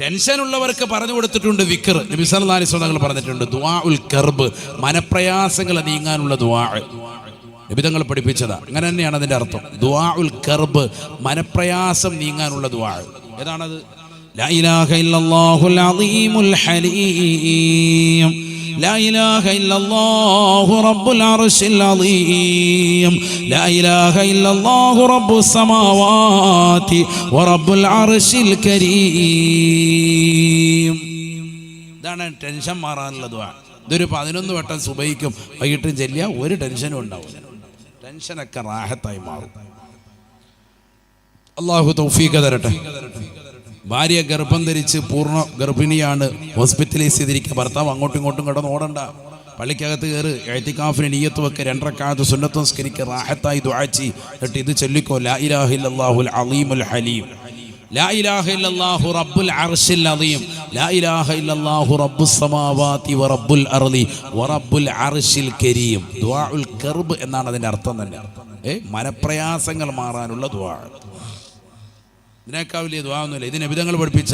ടെൻഷനുള്ളവർക്ക് പറഞ്ഞു കൊടുത്തിട്ടുണ്ട് വിക്ർ. നബി സല്ലല്ലാഹു അലൈഹി വസല്ലം തങ്ങൾ പറഞ്ഞിട്ടുണ്ട് ദുആഉൽ കർബ്, മനപ്രയാസങ്ങൾ നീങ്ങാനുള്ള ദുആ നബി തങ്ങൾ പഠിപ്പിച്ചതാ. അങ്ങനെ തന്നെയാണ് അതിൻ്റെ അർത്ഥം. ദുആഉൽ കർബ്, മനപ്രയാസം നീങ്ങാനുള്ള ദുആ. ഏതാണത്? ലാ ഇലാഹ ഇല്ലല്ലാഹുൽ അളീമുൽ ഹലീം, ലാ ഇലാഹ ഇല്ലല്ലാഹു റബ്ബുൽ അർശിൽ അളീം, ലാ ഇലാഹ ഇല്ലല്ലാഹു റബ്ബുസ് സമാവാതി വറബ്ബുൽ അർശിൽ കരീം. ഇതാണ് ടെൻഷൻ മാറാനുള്ള ദുആ. ഇതൊരു 11 വട്ടം സുബഹിക്കും വൈകിട്ടും ചൊല്ലിയ ഒരു ടെൻഷനും ഉണ്ടാവില്ല. ടെൻഷനൊക്കെ റാഹത്തായി മാറും. അല്ലാഹു തൗഫീഖ് തരട്ടെ. ഭാര്യ ഗർഭം ധരിച്ച് പൂർണ്ണ ഗർഭിണിയാണ്, ഹോസ്പിറ്റലൈസ് ചെയ്തിരിക്കുക. ഭർത്താവ് അങ്ങോട്ടും ഇങ്ങോട്ടും കിടന്ന് ഓടണ്ട, പള്ളിക്കകത്ത് കയറി ഇഅ്തികാഫിന് നിയ്യത്ത് വെക്ക്, 2 റക്അത്ത് സുന്നത്ത് നിസ്കരിക്കുക, റാഹത്തായി ദുആ ചെയ്യ്. എന്നിട്ട് ഇത് ചൊല്ലിക്കോ, ലാ ഇലാഹ ഇല്ലല്ലാഹുൽ അളീമുൽ ഹലീം, ലാ ഇലാഹ ഇല്ലല്ലാഹു റബ്ബുൽ അർശിൽ അളീം, ലാ ഇലാഹ ഇല്ലല്ലാഹു റബ്ബുസ് സമാവാതി വറബ്ബുൽ അർളി വറബ്ബുൽ അർശിൽ കരീം. ദുആഉൽ കർബ് എന്നാണ് അതിൻ്റെ അർത്ഥം തന്നെ. മനപ്രയാസങ്ങൾ മാറാനുള്ള ദുആ. ഇതിനേക്കാൾ വലിയ ദുആ ഒന്നുമില്ല. ഇത് നബി തങ്ങൾ പഠിപ്പിച്ച.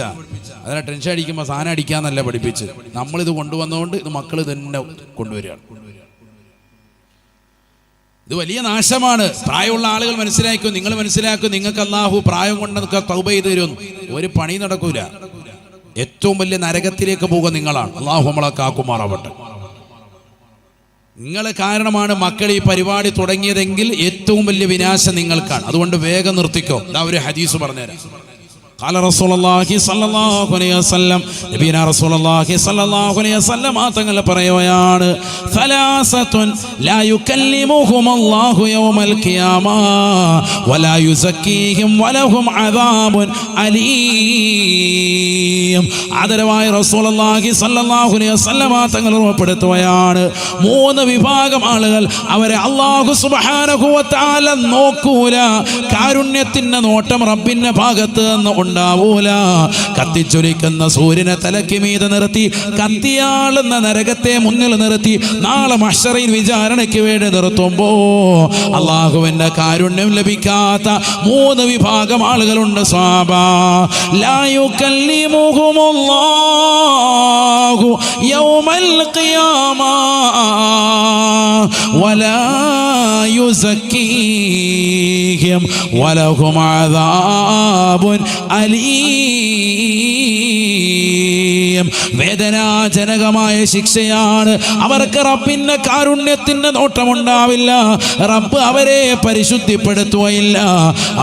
അതിനെ ടെൻഷൻ അടിക്കുമ്പോൾ സാധനം അടിക്കാന്നല്ല പഠിപ്പിച്ച്. നമ്മളിത് കൊണ്ടുവന്നുകൊണ്ട് ഇത് മക്കൾ തന്നെ കൊണ്ടുവരികയാണ്. ഇത് വലിയ നാശമാണ്. പ്രായമുള്ള ആളുകൾ മനസ്സിലാക്കും, നിങ്ങൾ മനസ്സിലാക്കും. നിങ്ങൾക്ക് അല്ലാഹു പ്രായം കൊണ്ട് തൗബ ചെയ്ത് തരും. ഒരു പണി നടക്കൂല. ഏറ്റവും വലിയ നരകത്തിലേക്ക് പോകുക നിങ്ങളാണ്. അല്ലാഹു നമ്മളെ കാക്കുമാറാവട്ടെ. നിങ്ങൾ കാരണമാണ് മക്കൾ ഈ പരിപാടി തുടങ്ങിയതെങ്കിൽ ഏറ്റവും വലിയ വിനാശം നിങ്ങൾക്കാണ്. അതുകൊണ്ട് വേഗം നിർത്തിക്കോ. ഇതാ ഒരു ഹദീസ് പറഞ്ഞുതരാം. ഖാല റസൂലുള്ളാഹി സ്വല്ലല്ലാഹു അലൈഹി വസല്ലം, നബിയനാ റസൂലുള്ളാഹി സ്വല്ലല്ലാഹു അലൈഹി വസല്ലം തങ്ങൾ പറയുകയാണ്, സലാസത്തുൻ ലാ യുകല്ലിമുഹുമുല്ലാഹു യൗമൽ ഖിയാമ വലാ യുസക്കീഹിം വലഹും അദാബുൻ അലീം. ആദരവായ റസൂലുള്ളാഹി സ്വല്ലല്ലാഹു അലൈഹി വസല്ലം തങ്ങൾ ഉറപ്പെടുത്തുകയാണ്, 3 വിഭാഗം ആളുകൾ, അവരെ അല്ലാഹു സുബ്ഹാനഹു വ തആല നോക്കൂല. കാരുണ്യത്തിന്റെ നോട്ടം റബ്ബിന്റെ ഭാഗത്ത് നിന്ന് ഉണ്ടാവൂല. കത്തിച്ചൊലിക്കുന്ന സൂര്യനെ തലയ്ക്ക് മീതെ നിർത്തി, കത്തിയാളുന്ന നരകത്തെ മുന്നിൽ നിർത്തി നാളെ മഹ്ശറിൽ വിചാരണയ്ക്ക് വേണ്ടി നിർത്തുമ്പോ അല്ലാഹുവിന്റെ കാരുണ്യം ലഭിക്കാത്ത 3 വിഭാഗം ആളുകളുണ്ട്. സ്വഹാബാ, ലാ യുകല്ലിമുഹുമുല്ലാഹു യൗമൽ ഖിയാമ വലാ യുസക്കീഹിം വലഹും അദാബുൻ അലീം. വേദനാജനകമായ ശിക്ഷയാണ്. അവർക്ക് റബ്ബിന്റെ കാരുണ്യത്തിന്റെ നോട്ടമുണ്ടാവില്ല. റബ്ബ് അവരെ പരിശുദ്ധിപ്പെടുത്തുകയില്ല.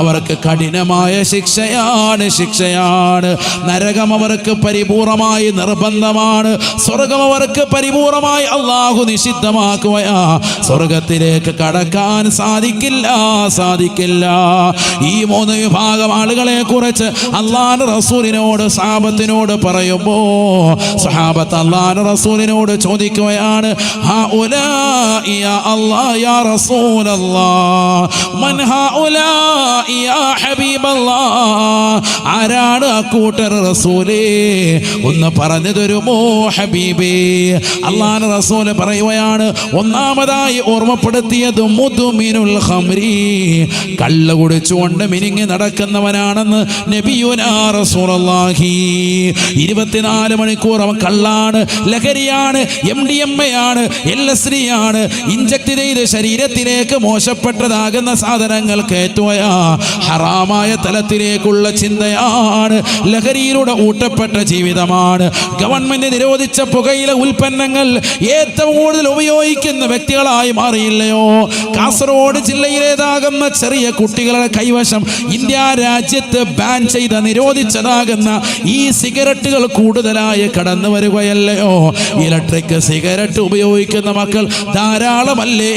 അവർക്ക് കഠിനമായ ശിക്ഷയാണ്. നരകം അവർക്ക് പരിപൂർണമായി നിർബന്ധമാണ്. സ്വർഗം അവർക്ക് പരിപൂർണമായി അല്ലാഹു നിഷിദ്ധമാക്കുകയാ. സ്വർഗത്തിലേക്ക് കടക്കാൻ സാധിക്കില്ല. ഈ 3 വിഭാഗം ആളുകളെ കുറിച്ച് അല്ലാഹുവിന്റെ റസൂലിനോട് സഹാബത്തിനോട് പറയുമ്പോ സഹാബത്ത് അല്ലാഹുവിന്റെ റസൂലിനോട് ചോദിക്കുകയാണ്, ഹൗലാഇ യാ അല്ലാഹ് യാ റസൂലല്ലാഹ്, മൻ ഹൗലാഇ യാ ഹബീബല്ലാഹ്, ആരാണ് ആ കൂട്ടർ റസൂലേ, ഒന്ന് പറഞ്ഞു തരുമോ ഹബീബേ? അല്ലാഹുവിന്റെ റസൂല് പറയുകയാണ്, ഒന്നാമതായി ഓർമ്മപ്പെടുത്തിയത് മുദ്മിനുൽ ഖംരി, കള്ള് കുടിച്ചുകൊണ്ട് മിനിങ്ങി നടക്കുന്നവനാണെന്ന് നബിയുനാ റസൂലുള്ളാഹി. 24 മണിക്കൂർ അവൻ കള്ളാണ്, ലഹരിയാണ്, MDMA ആണ്, LSD ആണ്, ഇഞ്ചക്ട് ചെയ്ത് ശരീരത്തിലേക്ക് മോശപ്പെട്ടതാകുന്ന സാധനങ്ങൾ കയറ്റുകയാ. ഹറാമായ തലത്തിലേക്കുള്ള ചിന്തയാണ്. ലഹരിയിലൂടെ ഊട്ടപ്പെട്ട ജീവിതമാണ്. ഗവൺമെന്റ് നിരോധിച്ച പുകയില ഉൽപ്പന്നങ്ങൾ ഏറ്റവും കൂടുതൽ ഉപയോഗിക്കുന്ന വ്യക്തികളായി മാറിയില്ലയോ? കാസർഗോഡ് ജില്ലയിലേതാകുന്ന ചെറിയ കുട്ടികളുടെ കൈവശം ഇന്ത്യ രാജ്യത്ത് ബാൻ ചെയ്ത നിരോധിച്ചതാകുന്ന ഈ സിഗരറ്റുകൾ കൂടുതലായി കടന്നു വരികയല്ലയോ? ഇലക്ട്രിക് സിഗരറ്റ് ഉപയോഗിക്കുന്ന മക്കൾ ധാരാളമല്ലേ?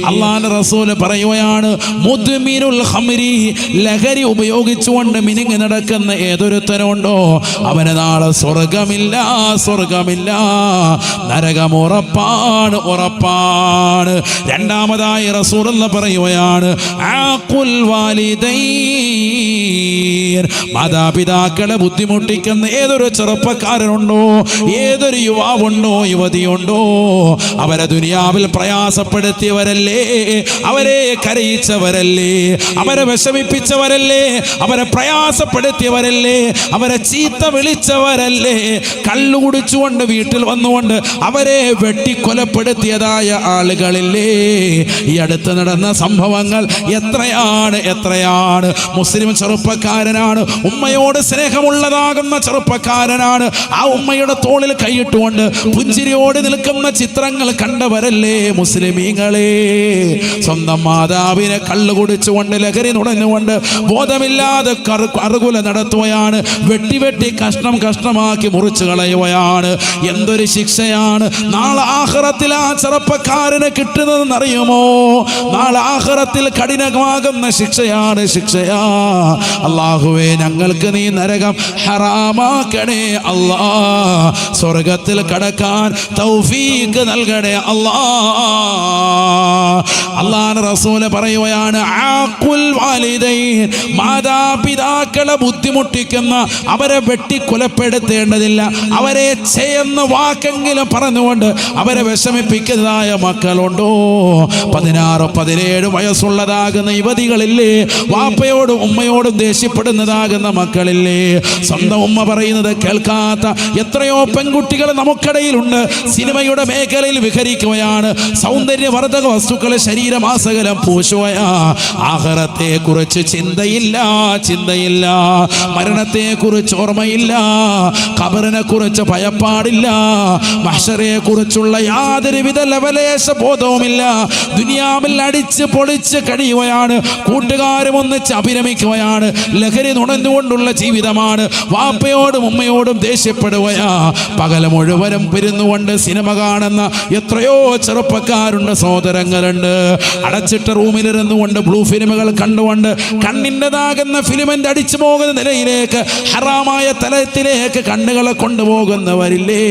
അല്ലാഹുവിന്റെ റസൂല് പറയുകയാണ്, മുദ്മിനുൽ ഖംരി, ലഹരി ഉപയോഗിച്ചുകൊണ്ട് മിനിങ്ങി നടക്കുന്ന ഏതൊരുത്തനുണ്ടോ അവന് നാളെ സ്വർഗമില്ല. നരകം ഉറപ്പാണ്. രണ്ടാമതായി റസൂലുള്ള പറയുകയാണ്, ആഖുൽ വാലിദൈൻ, മാതാപിതാക്കളെ ബുദ്ധിമുട്ടിക്കുന്ന മുട്ടിക്കുന്ന ഏതൊരു ചെറുപ്പക്കാരനുണ്ടോ, ഏതൊരു യുവാവുണ്ടോ, യുവതിയുണ്ടോ, അവരെ ദുനിയാവിൽ പ്രയാസപ്പെടുത്തിയവരല്ലേ, അവരെ കരയിച്ചവരല്ലേ, അവരെ വിഷമിപ്പിച്ചവരല്ലേ, അവരെ പ്രയാസപ്പെടുത്തിയവരല്ലേ, അവരെ ചീത്ത വിളിച്ചവരല്ലേ, കള്ളു കുടിച്ചുകൊണ്ട് വീട്ടിൽ വന്നുകൊണ്ട് അവരെ വെട്ടിക്കൊലപ്പെടുത്തിയതായ ആളുകളില്ലേ. ഈ അടുത്ത് നടന്ന സംഭവങ്ങൾ എത്രയാണ്. മുസ്ലിം ചെറുപ്പക്കാരനാണ്, ഉമ്മയോട് സ്നേഹമുള്ളതാകുന്ന ചെറുപ്പക്കാരനാണ്. ആ ഉമ്മയുടെ തോളിൽ കൈയിട്ടുകൊണ്ട് പുഞ്ചിരിയോട് നിൽക്കുന്ന ചിത്രങ്ങൾ കണ്ടവരല്ലേ മുസ്ലിമീങ്ങളെ. സ്വന്തം മാതാവിനെ കള്ളു കുടിച്ചുകൊണ്ട് ലഹരി നുടഞ്ഞുകൊണ്ട് ബോധമില്ലാതെ അറുകുല നടത്തുകയാണ്, വെട്ടി കഷ്ണമാക്കി മുറിച്ചു കളയുകയാണ്. എന്തൊരു ശിക്ഷയാണ് നാളെ ആഖിറത്തിൽ ആ ചെറുപ്പക്കാരന് കിട്ടുന്നതെന്ന് അറിയുമോ? നാളെ ആഖിറത്തിൽ കഠിനമാകുന്ന ശിക്ഷയാണ്. അല്ലാഹുവേ, ഞങ്ങൾക്ക് നീ നരകം ഹറാമാക്കണേ അല്ലാ, സ്വർഗത്തിൽ കടക്കാൻ തൗഫീഖ് നൽകണേ അല്ലാ. അല്ലാഹുവിന്റെ റസൂൽ പറയുകയാണ്, ആഖുൽ വാലിദൈൻ, മാതാപിതാക്കളെ ബുദ്ധിമുട്ടിക്കുന്ന, അവരെ വെട്ടിക്കൊലപ്പെടുത്തേണ്ടതില്ല, അവരെ ചെയ്യുന്ന വാക്കെങ്കിലും പറഞ്ഞുകൊണ്ട് അവരെ വിഷമിപ്പിക്കുന്നതായ മക്കളുണ്ടോ? 16-17 വയസ്സുള്ളതാകുന്ന യുവതികളില്ലേ, വാപ്പയോടും ഉമ്മയോടും ദേഷ്യപ്പെടുന്നതാകുന്ന മക്കളില്ലേ, സ്വന്തം ഉമ്മ പറയുന്നത് കേൾക്കാത്ത എത്രയോ പെൺകുട്ടികൾ നമുക്കിടയിലുണ്ട്. സിനിമയുടെ മേഖലയിൽ വിഹരിക്കുകയാണ്, സൗന്ദര്യവർദ്ധക വസ്തുക്കളെ ശരീരമാസകലം പൂശുകയാ. ആഖിറത്തെ കുറിച്ച് ചിന്തയില്ല, മരണത്തെ കുറിച്ച് ഓർമ്മയില്ല, ഖബറിനെ കുറിച്ച് ഭയപ്പാടില്ല, മഹ്ശറയെ കുറിച്ചുള്ള യാതൊരുവിധ ലവലേശ ബോധവുമില്ല. ദുനിയാവിൽ അടിച്ച് പൊളിച്ച് കഴിയുകയാണ്, കൂട്ടുകാരും ഒന്നിച്ച് അഭിരമിക്കുകയാണ്, ലഹരി നുണഞ്ഞുകൊണ്ടുള്ള ജീവിതമാണ്, വാപ്പയോടും ഉമ്മയോടും ദേഷ്യപ്പെടുകയാ. പകൽ മുഴുവനും പിരുന്നുകൊണ്ട് സിനിമ കാണുന്ന എത്രയോ ചെറുപ്പക്കാരുണ്ട്, സഹോദരങ്ങളുണ്ട്. അടച്ചിട്ട റൂമിലിരുന്നു കൊണ്ട് ബ്ലൂ ഫിലിമുകൾ കണ്ടുകൊണ്ട് കണ്ണിൻ്റെതാകുന്ന ഫിലിമിൻ്റെ അടിച്ചു പോകുന്ന നിലയിലേക്ക്, ഹറാമായ തലത്തിലേക്ക് കണ്ണുകളെ കൊണ്ടുപോകുന്നവരില്ലേ.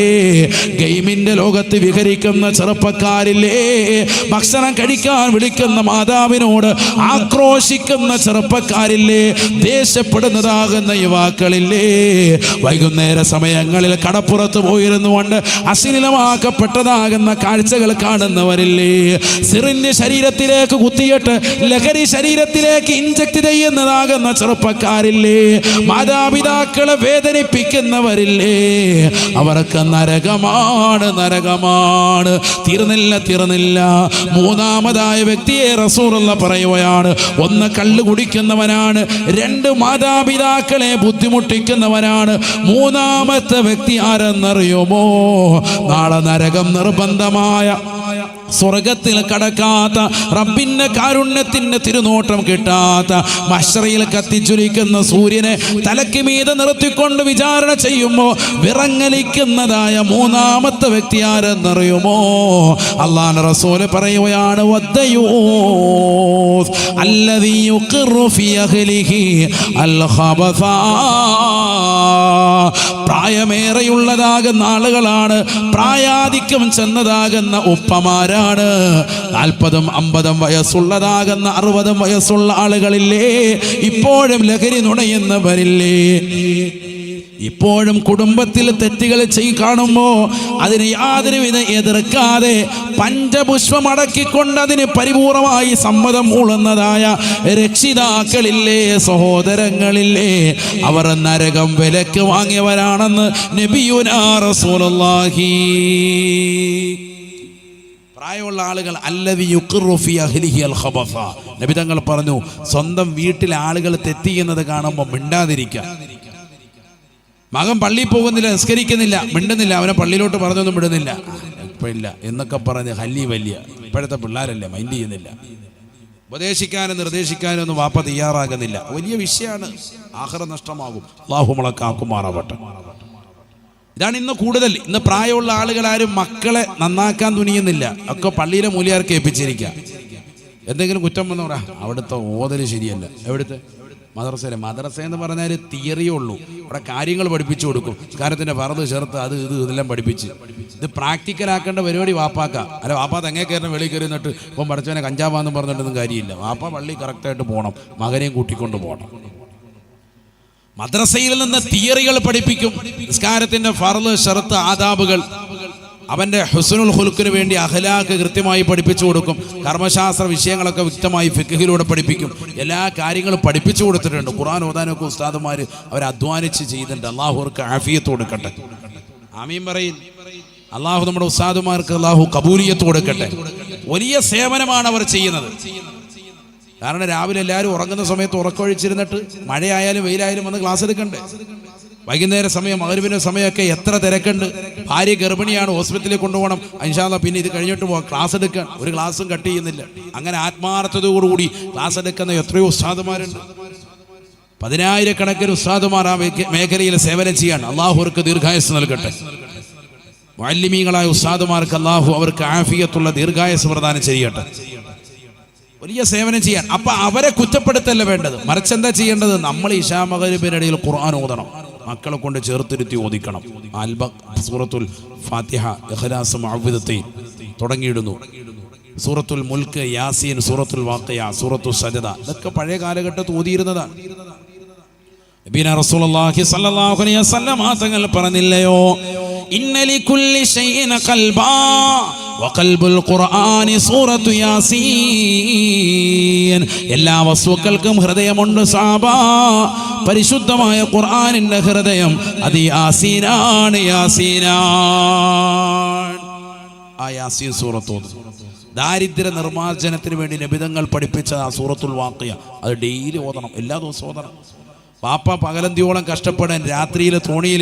ഗെയിമിൻ്റെ ലോകത്ത് വിഹരിക്കുന്ന ചെറുപ്പക്കാരില്ലേ. ഭക്ഷണം കഴിക്കാൻ വിളിക്കുന്ന മാതാവിനോട് ആക്രോശിക്കുന്ന ചെറുപ്പക്കാരില്ലേ. ദേഷ്യപ്പെടുന്നതാകുന്ന യുവാക്കളില്ലേ. വൈകുന്നേര സമയങ്ങളിൽ കടപ്പുറത്ത് പോയിരുന്നുകൊണ്ട് അശ്ലീലമാക്കപ്പെട്ടതാകുന്ന കാഴ്ചകൾ കാണുന്നവരില്ലേ. സിറിഞ്ച് ശരീരത്തിലേക്ക് കുത്തിയിട്ട് ലഹരി ശരീരത്തിലേക്ക് ഇൻജക്ട് ചെയ്യുന്നതാകുന്ന ചെറുപ്പക്കാരില്ലേ. മാതാപിതാക്കളെ വേദനിപ്പിക്കുന്നവരില്ലേ. അവർക്ക് നരകമാണ്. തീർന്നില്ല. മൂന്നാമതായ വ്യക്തിയെ റസൂലുള്ള പറയുകയാണ്, ഒന്ന് കള്ളു കുടിക്കുന്നവനാണ്, 2 മാതാപിതാക്കളെ ബുദ്ധിമുട്ടിക്കുന്നവനാണ്. മൂന്നാമത്തെ വ്യക്തി ആരെന്നറിയുമോ? നാളെ നരകം നിർബന്ധമായ, സ്വർഗത്തിൽ കടക്കാത്ത, റബ്ബിന്റെ കാരുണ്യത്തിന്റെ തിരുനോട്ടം കിട്ടാത്ത, മഹ്ശറയിൽ കത്തിച്ചുരിക്കുന്ന സൂര്യനെ തലയ്ക്ക് മീതെ നിർത്തിക്കൊണ്ട് വിചാരണ ചെയ്യുമ്പോൾ വിറങ്ങലിക്കുന്നതായ മൂന്നാമത്തെ വ്യക്തി ആരെന്നറിയുമോ? അല്ലാഹുവിന്റെ റസൂൽ പറയുകയാണ്, വദ്ദയൂസ് അല്ലദീ യുഖിറു ഫീ അഹ്ലിഹി അൽ ഖബസ. പ്രായമേറെയുള്ളതാകുന്ന ആളുകളാണ്, പ്രായാധിക്യം ചെന്നതാകുന്ന ഉപ്പമാരാണ്. 40-ഉം 50-ഉം വയസ്സുള്ളതാകുന്ന 60 വയസ്സുള്ള ആളുകളില്ലേ. ഇപ്പോഴും ലഹരി നുണയുന്നവരില്ലേ. ഇപ്പോഴും കുടുംബത്തിൽ തെറ്റുകൾ കാണുമ്പോൾ അതിന് യാതൊരുവിധ എതിർക്കാതെ പഞ്ചപുഷ്പമടക്കിക്കൊണ്ട് അതിന് പരിപൂർണമായി സമ്മതം മൂളുന്നതായ രക്ഷിതാക്കളില്ലേ, സഹോദരങ്ങളില്ലേ. അവർ നരകം വിലക്ക് വാങ്ങിയവരാണെന്ന് നബിയുനാ റസൂലുള്ളാഹി. പ്രായമുള്ള ആളുകൾ അല്ലദീ യുഖിറു ഫീ അഹ്ലിഹി അൽ ഖബസ. നബി തങ്ങൾ പറഞ്ഞു, സ്വന്തം വീട്ടിലെ ആളുകൾ തെറ്റ് ചെയ്യുന്നത് കാണുമ്പോൾ മിണ്ടാതിരിക്കുക. മകൻ പള്ളിയിൽ പോകുന്നില്ല, നിസ്കരിക്കുന്നില്ല, മിണ്ടുന്നില്ല, അവനെ പള്ളിയിലോട്ട് പറഞ്ഞൊന്നും വിടുന്നില്ല, ഇല്ല എന്നൊക്കെ പറഞ്ഞ് ഹല്ലി വലിയ. ഇപ്പോഴത്തെ പിള്ളേരല്ലേ, മൈൻഡ് ചെയ്യുന്നില്ല. ഉപദേശിക്കാനും നിർദ്ദേശിക്കാനും ഒന്നും വാപ്പ തയ്യാറാകുന്നില്ല. വലിയ വിഷയമാണ്, ആഖിറ നഷ്ടമാകും. അല്ലാഹു നമ്മളെ കാക്കുമാറാവട്ടെ. ഇതാണ് ഇന്ന് കൂടുതൽ. ഇന്ന് പ്രായമുള്ള ആളുകളാരും മക്കളെ നന്നാക്കാൻ തുനിയുന്നില്ല, ഒക്കെ പള്ളിയിലെ മൂല്യാർക്ക് ഏൽപ്പിച്ചിരിക്കുക. എന്തെങ്കിലും കുറ്റം വന്ന് പറയാം, അവിടുത്തെ ഓതല് ശരിയല്ല. എവിടുത്തെ മദ്രസ എന്ന് പറഞ്ഞാൽ തിയറിയേ ഉള്ളൂ. അവിടെ കാര്യങ്ങൾ പഠിപ്പിച്ചു കൊടുക്കും. കാര്യത്തിൻ്റെ ഫർദ് ചേർത്ത് അത് ഇതെല്ലാം പഠിപ്പിച്ച്. ഇത് പ്രാക്ടിക്കലാക്കേണ്ട പരിപാടി വാപ്പാക്ക. അല്ല, വാപ്പ തെങ്ങേ കയറുന്ന വെളിയിൽ കയറി നിന്നിട്ട് ഇപ്പം പഠിച്ചവനെ കഞ്ചാവാന്നും പറഞ്ഞിട്ടൊന്നും കാര്യമില്ല. വാപ്പ പള്ളി കറക്റ്റായിട്ട് പോകണം, മകനെയും കൂട്ടിക്കൊണ്ട് പോകണം. മദ്രസയിൽ നിന്ന് തിയറികൾ പഠിപ്പിക്കും. നിസ്കാരത്തിന്റെ ഫർള്, ശർത്ത്, ആദാബുകൾ, അവന്റെ ഹുസ്നുൽ ഖുലുഖിന് വേണ്ടി അഖ്ലാഖ് കൃത്യമായി പഠിപ്പിച്ചു കൊടുക്കും. കർമ്മശാസ്ത്ര വിഷയങ്ങളൊക്കെ വ്യക്തമായി ഫിഖ്ഹിലൂടെ പഠിപ്പിക്കും. എല്ലാ കാര്യങ്ങളും പഠിപ്പിച്ചു കൊടുത്തിട്ടുണ്ട്. ഖുർആൻ ഓതാനൊക്കെ ഉസ്താദുമാർ അവർ അധ്വാനിച്ച് ചെയ്തിട്ടുണ്ട്. അള്ളാഹു അവർക്ക് ആഫിയത്ത് കൊടുക്കട്ടെ. ആമീൻ പറയും. അള്ളാഹു നമ്മുടെ ഉസ്താദുമാർക്ക് അള്ളാഹു കബൂലിയത്ത് കൊടുക്കട്ടെ. വലിയ സേവനമാണ് അവർ ചെയ്യുന്നത്. കാരണം രാവിലെ എല്ലാവരും ഉറങ്ങുന്ന സമയത്ത് ഉറക്കമൊഴിച്ചിരുന്നിട്ട് മഴയായാലും വെയിലായാലും വന്ന് ക്ലാസ് എടുക്കണ്ടേ. വൈകുന്നേര സമയം, മഗ്‌രിബിന്റെ സമയമൊക്കെ എത്ര തിരക്കുണ്ട്. ഭാര്യ ഗർഭിണിയാണ്, ഹോസ്പിറ്റലിൽ കൊണ്ടുപോകണം. ഇൻഷാ അല്ലാഹ് പിന്നെ ഇത് കഴിഞ്ഞിട്ട് പോകാം. ക്ലാസ് എടുക്കാൻ ഒരു ക്ലാസ്സും കട്ട് ചെയ്യുന്നില്ല. അങ്ങനെ ആത്മാർത്ഥതയോടുകൂടി ക്ലാസ് എടുക്കുന്ന എത്രയോ ഉസ്താദുമാരുണ്ട്. 10,000-കണക്കിന് ഉസ്താദുമാർ ആ മേഖലയിൽ സേവനം ചെയ്യാൻ അള്ളാഹു അവർക്ക് ദീർഘായുസ് നൽകട്ടെ. മുഅല്ലിമീങ്ങളായ ഉസ്താദുമാർക്ക് അള്ളാഹു അവർക്ക് ആഫിയത്തുള്ള ദീർഘായുസ് പ്രദാനം ചെയ്യട്ടെ. വലിയ സേവനം ചെയ്യാൻ. അപ്പൊ അവരെ കുറ്റപ്പെടുത്തല്ല വേണ്ടത്, മറിച്ച് എന്താ ചെയ്യേണ്ടത്? നമ്മൾ ഇശാ മഗ്‌രിബിനിടയിൽ ഖുർആൻ ഓതണം. മക്കളെ കൊണ്ട് ചേർത്തിരുത്തി ഓദിക്കണം. സൂറത്തുൽ ഫാത്തിഹ, ഇഖ്ലാസ്, മുഅവ്വിദത്തൈൻ തുടങ്ങിയിടുന്നു. സൂറത്തുൽ മുൽക്ക്, യാസീൻ, സൂറത്തുൽ വാഖിയ, സൂറത്തുൽ സജദ, ഇതൊക്കെ പഴയ കാലഘട്ടത്തിൽ ഓതിയിരുന്നതാണ്. നബിന റസൂലുള്ളാഹി സ്വല്ലല്ലാഹു അലൈഹി വസല്ലം തങ്ങൾ പറഞ്ഞില്ലയോ, ഇന്ന ലികുല്ലി ശൈഇൻ ഖൽബാ വഖൽബുൽ ഖുർആനി സൂറത്തു യാസീൻ. എല്ലാ വസ്തുക്കൾക്കും ഹൃദയമുണ്ട് സഹാബാ. പരിശുദ്ധമായ ഖുർആനിന്റെ ഹൃദയം അത് യാസീനാണ്. ആ യാസീൻ സൂറത്ത് ദാരിദ്ര്യ നിർമ്മാർജ്ജനത്തിന് വേണ്ടി നബിതങ്ങൾ പഠിപ്പിച്ച ആ സൂറത്തുൽ വാഖിയ അത് ഡെയിലി ഓതണം, എല്ലാ ദിവസവും ഓതണം. പാപ്പ പകലന്തിയോളം കഷ്ടപ്പെടാൻ രാത്രിയിൽ തോണിയിൽ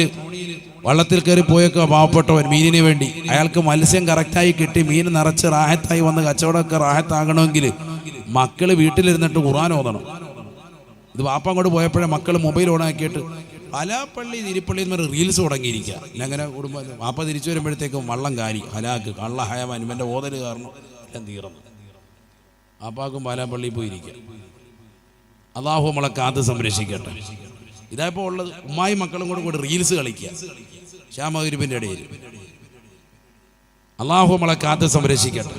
വള്ളത്തിൽ കയറി പോയൊക്കെ പാവപ്പെട്ടവൻ മീനിന് വേണ്ടി, അയാൾക്ക് മത്സ്യം കറക്റ്റായി കിട്ടി, മീൻ നിറച്ച് റാഹത്തായി വന്ന് കച്ചവടമൊക്കെ റാഹത്താകണമെങ്കിൽ മക്കൾ വീട്ടിലിരുന്നിട്ട് ഖുർആൻ ഓതണം. ഇത് വാപ്പ അങ്ങോട്ട് പോയപ്പോഴേ മക്കൾ മൊബൈൽ ഓണാക്കിയിട്ട് പലാപ്പള്ളി തിരുപ്പള്ളിയിൽ നിന്ന് റീൽസ് തുടങ്ങിയിരിക്കുക. അങ്ങനെ കുടുംബം വാപ്പ തിരിച്ചു വരുമ്പോഴത്തേക്കും വള്ളം കാരി ഹലാക്ക് കള്ള ഹയവാൻ ഇവൻ്റെ ഓതൽ കാരണം എല്ലാം തീർന്നു. വാപ്പാക്കും പാലാപ്പള്ളിയിൽ പോയിരിക്കുക. അള്ളാഹു നമ്മളെ കാത്ത് സംരക്ഷിക്കട്ടെ. ഇതായപ്പോൾ ഉള്ളത് ഉമ്മായി മക്കളും കൂടെ റീൽസ് കളിക്കുക ഇശാ മഗ്‌രിബിന്റെ ഇടയിൽ. അള്ളാഹു നമ്മളെ കാത്ത് സംരക്ഷിക്കട്ടെ.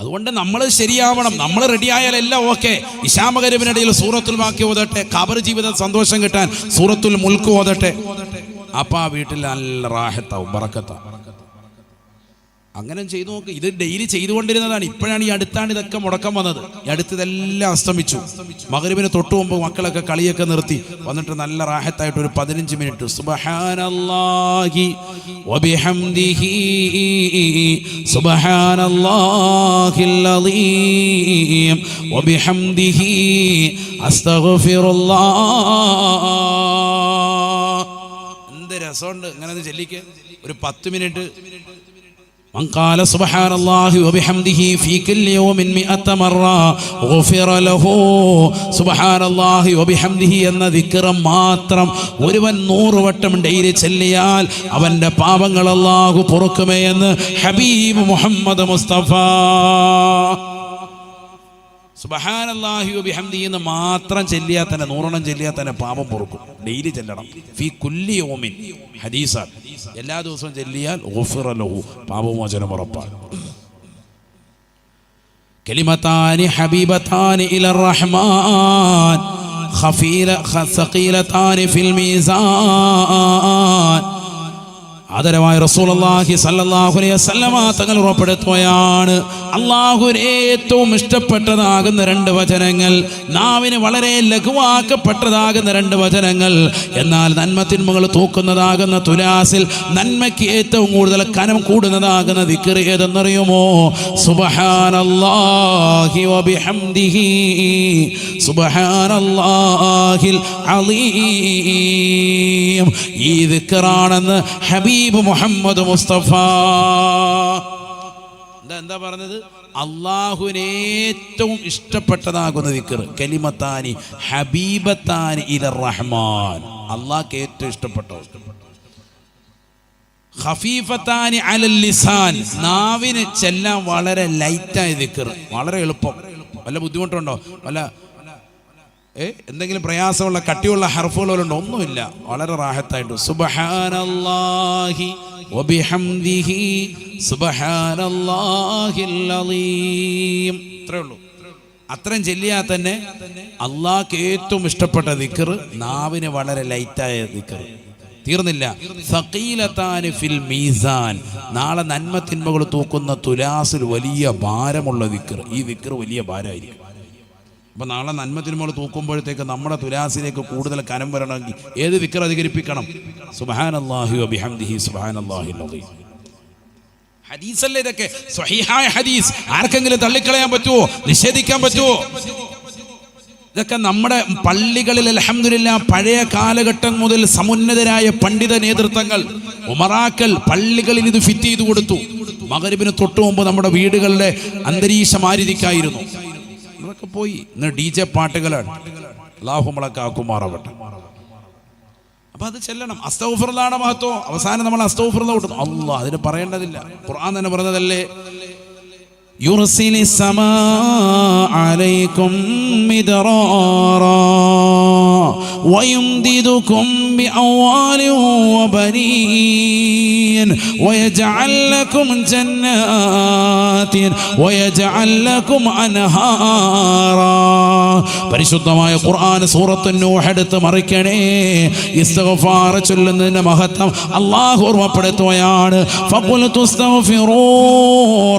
അതുകൊണ്ട് നമ്മൾ ശരിയാവണം, നമ്മൾ റെഡിയായാൽ എല്ലാം ഓക്കെ. ഇശാ മഗ്‌രിബിനിടയിൽ സൂറത്തുൽ വാഖിയ ഓതട്ടെ, ഖബർ ജീവിതം സന്തോഷം കിട്ടാൻ സൂറത്തുൽ മുൽക്ക് ഓതട്ടെ. അപ്പൊ ആ വീട്ടിൽ നല്ല റാഹത്താവും, ബറക്കത്താവും. അങ്ങനെ ചെയ്തു നോക്ക്. ഇത് ഡെയിലി ചെയ്തുകൊണ്ടിരുന്നതാണ്. ഇപ്പോഴാണ് ഈ അടുത്താണ് ഇതൊക്കെ മുടക്കം വന്നത്. ഈ അടുത്തതെല്ലാം അസ്തമിച്ചു. മഗ്‌രിബിന് തൊട്ടു മുമ്പ് മക്കളൊക്കെ കളിയൊക്കെ നിർത്തി വന്നിട്ട് നല്ല റാഹത്തായിട്ട് ഒരു 15 മിനിറ്റ് സുബ്ഹാനല്ലാഹി വബിഹംദിഹി സുബ്ഹാനല്ലാഹിൽ അളീം വബിഹംദിഹി അസ്തഗ്ഫിറുല്ലാഹ്. എന്ത് രസമുണ്ട് ഇങ്ങനെ ചൊല്ലിക്ക്. ഒരു 10 മിനിറ്റ്. من قال سبحان الله وبحمده في كل يوم 100 مرة غفر له. سبحان الله وبحمده എന്ന ദിക്ർ മാത്രം ഒരുവൻ 100 വട്ടം ഡെയിലി ചൊല്ലിയാൽ അവന്റെ പാപങ്ങൾ അല്ലാഹു പൊറുക്കുമേ എന്ന് ഹബീബ് മുഹമ്മദ് മുസ്തഫ. സുബ്ഹാനല്ലാഹി വബിഹംദിഹി എന്ന് മാത്രം ചൊല്ലിയാൽ തന്നെ 100 ചൊല്ലിയാൽ തന്നെ പാപം പൊറുക്കും. ഡെയിലി ചൊല്ലണം. ഫീ കുല്ലി യൗമിൻ ഹദീസാണ്. എല്ലാ ദിവസവും ചൊല്ലിയാൽ ഗുഫിറ ലഹു, പാപമോചനം ഉറപ്പാണ്. കലിമതാനി ഹബീബതാനി ഇലർ റഹ്മാൻ സഖീലതാനി ഫിൽ മീസാൻ. ആദരവായ റസൂലുള്ളാഹി സ്വല്ലല്ലാഹു അലൈഹി വസല്ലമ തങ്ങൾ ഉറപ്പെടുത്തുകയാണ്, അല്ലാഹുവിന് ഏറ്റവും ഇഷ്ടപ്പെട്ടതാകുന്ന 2 വചനങ്ങൾ, നാവിന് വളരെ ലഘുവാക്കപ്പെട്ടതാകുന്ന 2 വചനങ്ങൾ, എന്നാൽ നന്മ തിന്മകൾ തൂക്കുന്നതാകുന്ന തുലാസിൽ നന്മയ്ക്ക് ഏറ്റവും കൂടുതൽ കനം കൂടുന്നതാകുന്ന ദിക്ർ ഏതെന്നറിയുമോ? സുബ്ഹാനല്ലാഹി വബിഹംദിഹി സുബ്ഹാനല്ലാഹിൽ അളീം. ഈ ദിക്റാണെന്ന് ഹബീബ് മുഹമ്മദ് മുസ്തഫ. എന്താ പറഞ്ഞത്? അള്ളാഹുവിന് ഏറ്റവും ഇഷ്ടപ്പെട്ടതാകുന്ന ദിക്ർ കലിമത്താനി ഹബീബത്താനി ഇലർ റഹ്മാൻ, അള്ളാഹ്ക്ക് ഏറ്റവും ഇഷ്ടപ്പെട്ടത്. ഖഫീഫത്താനി അലൽ ലിസാൻ, നാവിന് ചെല്ലാൻ വളരെ ലൈറ്റായ ദിക്ർ, വളരെ എളുപ്പം. വല്ല ബുദ്ധിമുട്ടുണ്ടോ? വല്ല എന്തെങ്കിലും പ്രയാസമുള്ള കട്ടിയുള്ള ഹർഫുകളുണ്ടോ? ഒന്നുമില്ല, വളരെ റാഹത്തായിട്ട്. സുബ്ഹാനല്ലാഹി വബിഹംദിഹി സുബ്ഹാനല്ലാഹിൽ അളീം, ഇത്രേ ഉള്ളൂ. അത്രയും ചെല്ലിയാൽ തന്നെ അള്ളാഹ്ക്ക് ഏറ്റവും ഇഷ്ടപ്പെട്ട ദിക്ർ, നാവിന് വളരെ ലൈറ്റായ ദിക്ർ. തീർന്നില്ല. സഖീലതാനി ഫിൽ മീസാൻ, നാളെ നന്മ തിന്മകൾ തൂക്കുന്ന തുലാസിൽ വലിയ ഭാരമുള്ള ദിക്ർ. ഈ ദിക്ർ വലിയ ഭാരമായിരിക്കും. അപ്പം നാളെ നന്മ തിന്മകൾ തൂക്കുമ്പോഴത്തേക്ക് നമ്മുടെ തുലാസിലേക്ക് കൂടുതൽ കനം വരണമെങ്കിൽ ഏത് ദിക്ർ അധികരിപ്പിക്കണം? സുബ്ഹാനല്ലാഹി വബിഹംദിഹി സുബ്ഹാനല്ലാഹിൽ അദീം. ഹദീസല്ലേ ഇതൊക്കെ, സ്വഹീഹായ ഹദീസ്. ആർക്കെങ്കിലും തള്ളിക്കളയാൻ പറ്റുമോ? നിഷേധിക്കാൻ പറ്റുമോ? ഇതൊക്കെ നമ്മുടെ പള്ളികളിൽ അൽഹംദുലില്ലാഹ് പഴയ കാലഘട്ടം മുതൽ സമുന്നതരായ പണ്ഡിത നേതൃത്വങ്ങൾ, ഉമറാക്കൾ പള്ളികളിൽ ഇത് ഫിറ്റ് ചെയ്തു കൊടുത്തു. മഗ്‌രിബിന് തൊട്ടു മുമ്പ് നമ്മുടെ വീടുകളിലെ അന്തരീക്ഷം ആയിരിക്കായിരുന്നു. ഇതൊക്കെ പോയി. ഇന്ന് DJ പാട്ടുകളാണ്. അല്ലാഹു നമ്മളെ കാക്കുമാറാവട്ടെ. അപ്പൊ അത് ചെല്ലണം. അസ്തഗ്ഫിറുല്ലാഹ് മഹത്വം. അവസാനം നമ്മൾ അസ്തഗ്ഫിറുല്ലാഹ് കൊടുത്തു. അല്ലാഹ് അതിന് പറയേണ്ടതില്ല. ഖുർആൻ തന്നെ പറഞ്ഞതല്ലേ, യുർസിലിസ് സമാ അലൈക്കും മിദ്റാറാ വയുംദിദുകും ബിഅംവാലിൻ വബനീൻ വയജഅൽ ലക്കും ജന്നാത്തിൻ വയജഅൽ ലക്കും അൻഹാറാ. പരിശുദ്ധമായ ഖുർആൻ സൂറത്തുൻ നൂഹ് എടുത്ത് മറിക്കണേ. ഇസ്തിഗ്ഫാർ ചൊല്ലുന്നതിന്റെ മഹത്വം അല്ലാഹു ഓർമ്മപ്പെടുത്തുകയാണ്. ഫഖുൽതു ഇസ്തഗ്ഫിറൂ